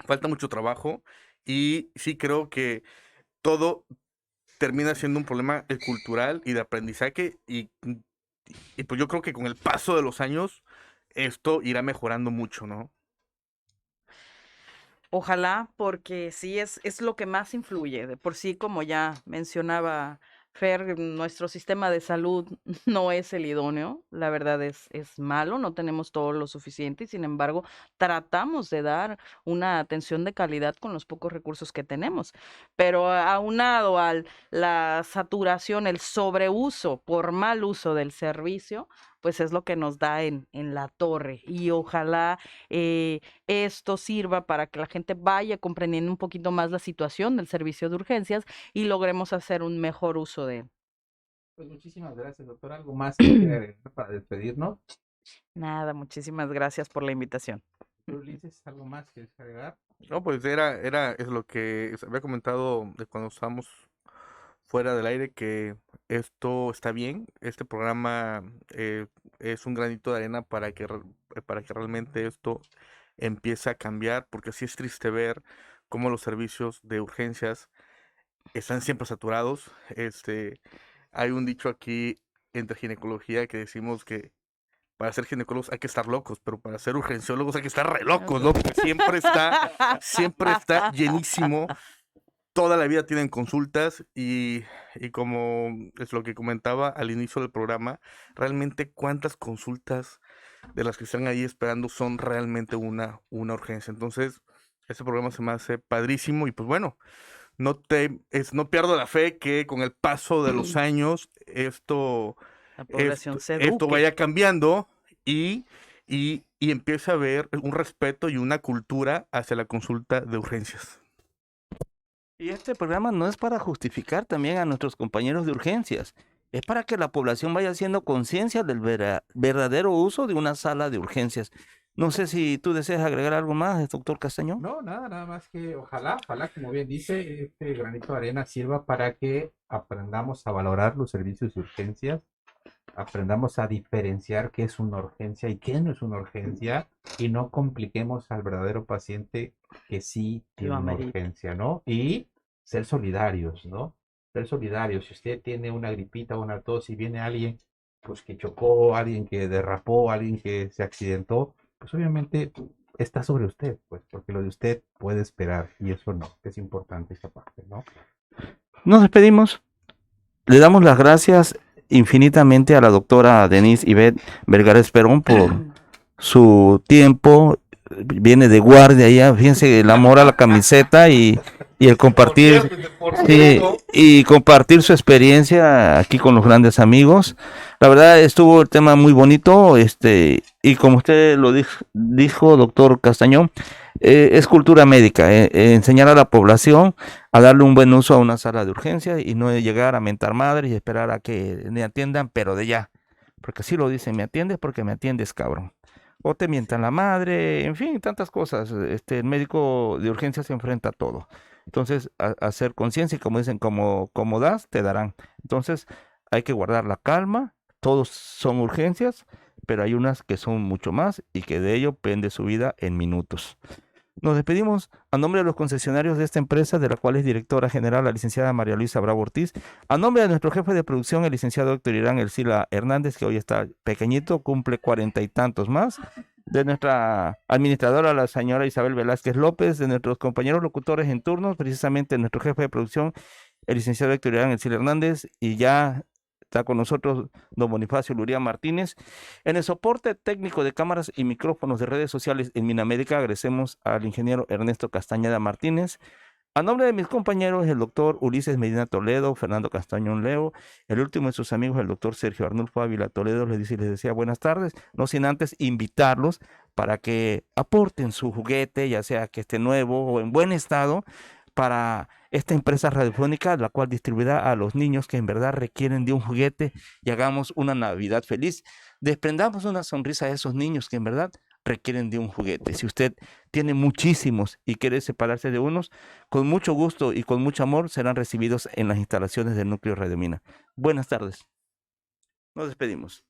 Falta mucho trabajo y sí creo que todo termina siendo un problema cultural y de aprendizaje y pues yo creo que con el paso de los años esto irá mejorando mucho, ¿no? Ojalá, porque sí es lo que más influye. De por sí, como ya mencionaba Fer, nuestro sistema de salud no es el idóneo, la verdad es malo, no tenemos todo lo suficiente y sin embargo tratamos de dar una atención de calidad con los pocos recursos que tenemos. Pero aunado a la saturación, el sobreuso por mal uso del servicio, pues es lo que nos da en la torre. Y ojalá esto sirva para que la gente vaya comprendiendo un poquito más la situación del servicio de urgencias y logremos hacer un mejor uso de él. Pues muchísimas gracias, doctor. ¿Algo más que quiera agregar para despedirnos? Nada, muchísimas gracias por la invitación. ¿Tú, Ulises, algo más que agregar? No, pues es lo que había comentado de cuando estábamos fuera del aire, que esto está bien, este programa es un granito de arena para para que realmente esto empiece a cambiar, porque sí es triste ver cómo los servicios de urgencias están siempre saturados. Hay un dicho aquí entre ginecología que decimos que para ser ginecólogos hay que estar locos, pero para ser urgenciólogos hay que estar re locos, ¿no? Porque siempre está llenísimo. Toda la vida tienen consultas y como es lo que comentaba al inicio del programa, realmente cuántas consultas de las que están ahí esperando son realmente una urgencia. Entonces, este programa se me hace padrísimo y pues bueno, no pierdo la fe que con el paso de los años La población se esto eduque. vaya cambiando y empiece a haber un respeto y una cultura hacia la consulta de urgencias. Y este programa no es para justificar también a nuestros compañeros de urgencias, es para que la población vaya haciendo conciencia del verdadero uso de una sala de urgencias. No sé si tú deseas agregar algo más, doctor Castañón. No, nada más que ojalá, como bien dice, este granito de arena sirva para que aprendamos a valorar los servicios de urgencias, aprendamos a diferenciar qué es una urgencia y qué no es una urgencia y no compliquemos al verdadero paciente que sí tiene una urgencia, ¿no? Y ser solidarios, ¿no? Ser solidarios. Si usted tiene una gripita o una tos y viene alguien pues que chocó, alguien que derrapó, alguien que se accidentó, pues obviamente está sobre usted, pues, porque lo de usted puede esperar y eso no, es importante esta parte, ¿no? Nos despedimos. Le damos las gracias infinitamente a la doctora Denise Ivette Vergara Esperón por su tiempo. Viene de guardia allá, fíjense, el amor a la camiseta y el compartir y compartir su experiencia aquí con los grandes amigos. La verdad estuvo el tema muy bonito, y como usted lo dijo, doctor Castañón, es cultura médica, enseñar a la población a darle un buen uso a una sala de urgencia y no llegar a mentar madres y esperar a que me atiendan, pero de ya, porque así lo dicen, me atiendes porque me atiendes, cabrón. O te mientan la madre, en fin, tantas cosas. El médico de urgencia se enfrenta a todo. Entonces, hacer conciencia y como dicen, como das, te darán. Entonces, hay que guardar la calma. Todos son urgencias, pero hay unas que son mucho más y que de ello pende su vida en minutos. Nos despedimos a nombre de los concesionarios de esta empresa, de la cual es directora general la licenciada María Luisa Bravo Ortiz, a nombre de nuestro jefe de producción, el licenciado Héctor Irán Elcila Hernández, que hoy está pequeñito, cumple 40 y tantos más, de nuestra administradora, la señora Isabel Velázquez López, de nuestros compañeros locutores en turnos, precisamente nuestro jefe de producción, el licenciado Héctor Irán Elcila Hernández, y ya está con nosotros don Bonifacio Luría Martínez. En el soporte técnico de cámaras y micrófonos de redes sociales en Minamérica, agradecemos al ingeniero Ernesto Castañeda Martínez, A nombre de mis compañeros, el doctor Ulises Medina Toledo, Fernando Castañón Leo, el último de sus amigos, el doctor Sergio Arnulfo Ávila Toledo, les decía buenas tardes, no sin antes invitarlos para que aporten su juguete, ya sea que esté nuevo o en buen estado, para esta empresa radiofónica, la cual distribuirá a los niños que en verdad requieren de un juguete y hagamos una Navidad feliz. Desprendamos una sonrisa a esos niños que en verdad requieren de un juguete. Si usted tiene muchísimos y quiere separarse de unos, con mucho gusto y con mucho amor serán recibidos en las instalaciones del Núcleo Radio Mina. Buenas tardes. Nos despedimos.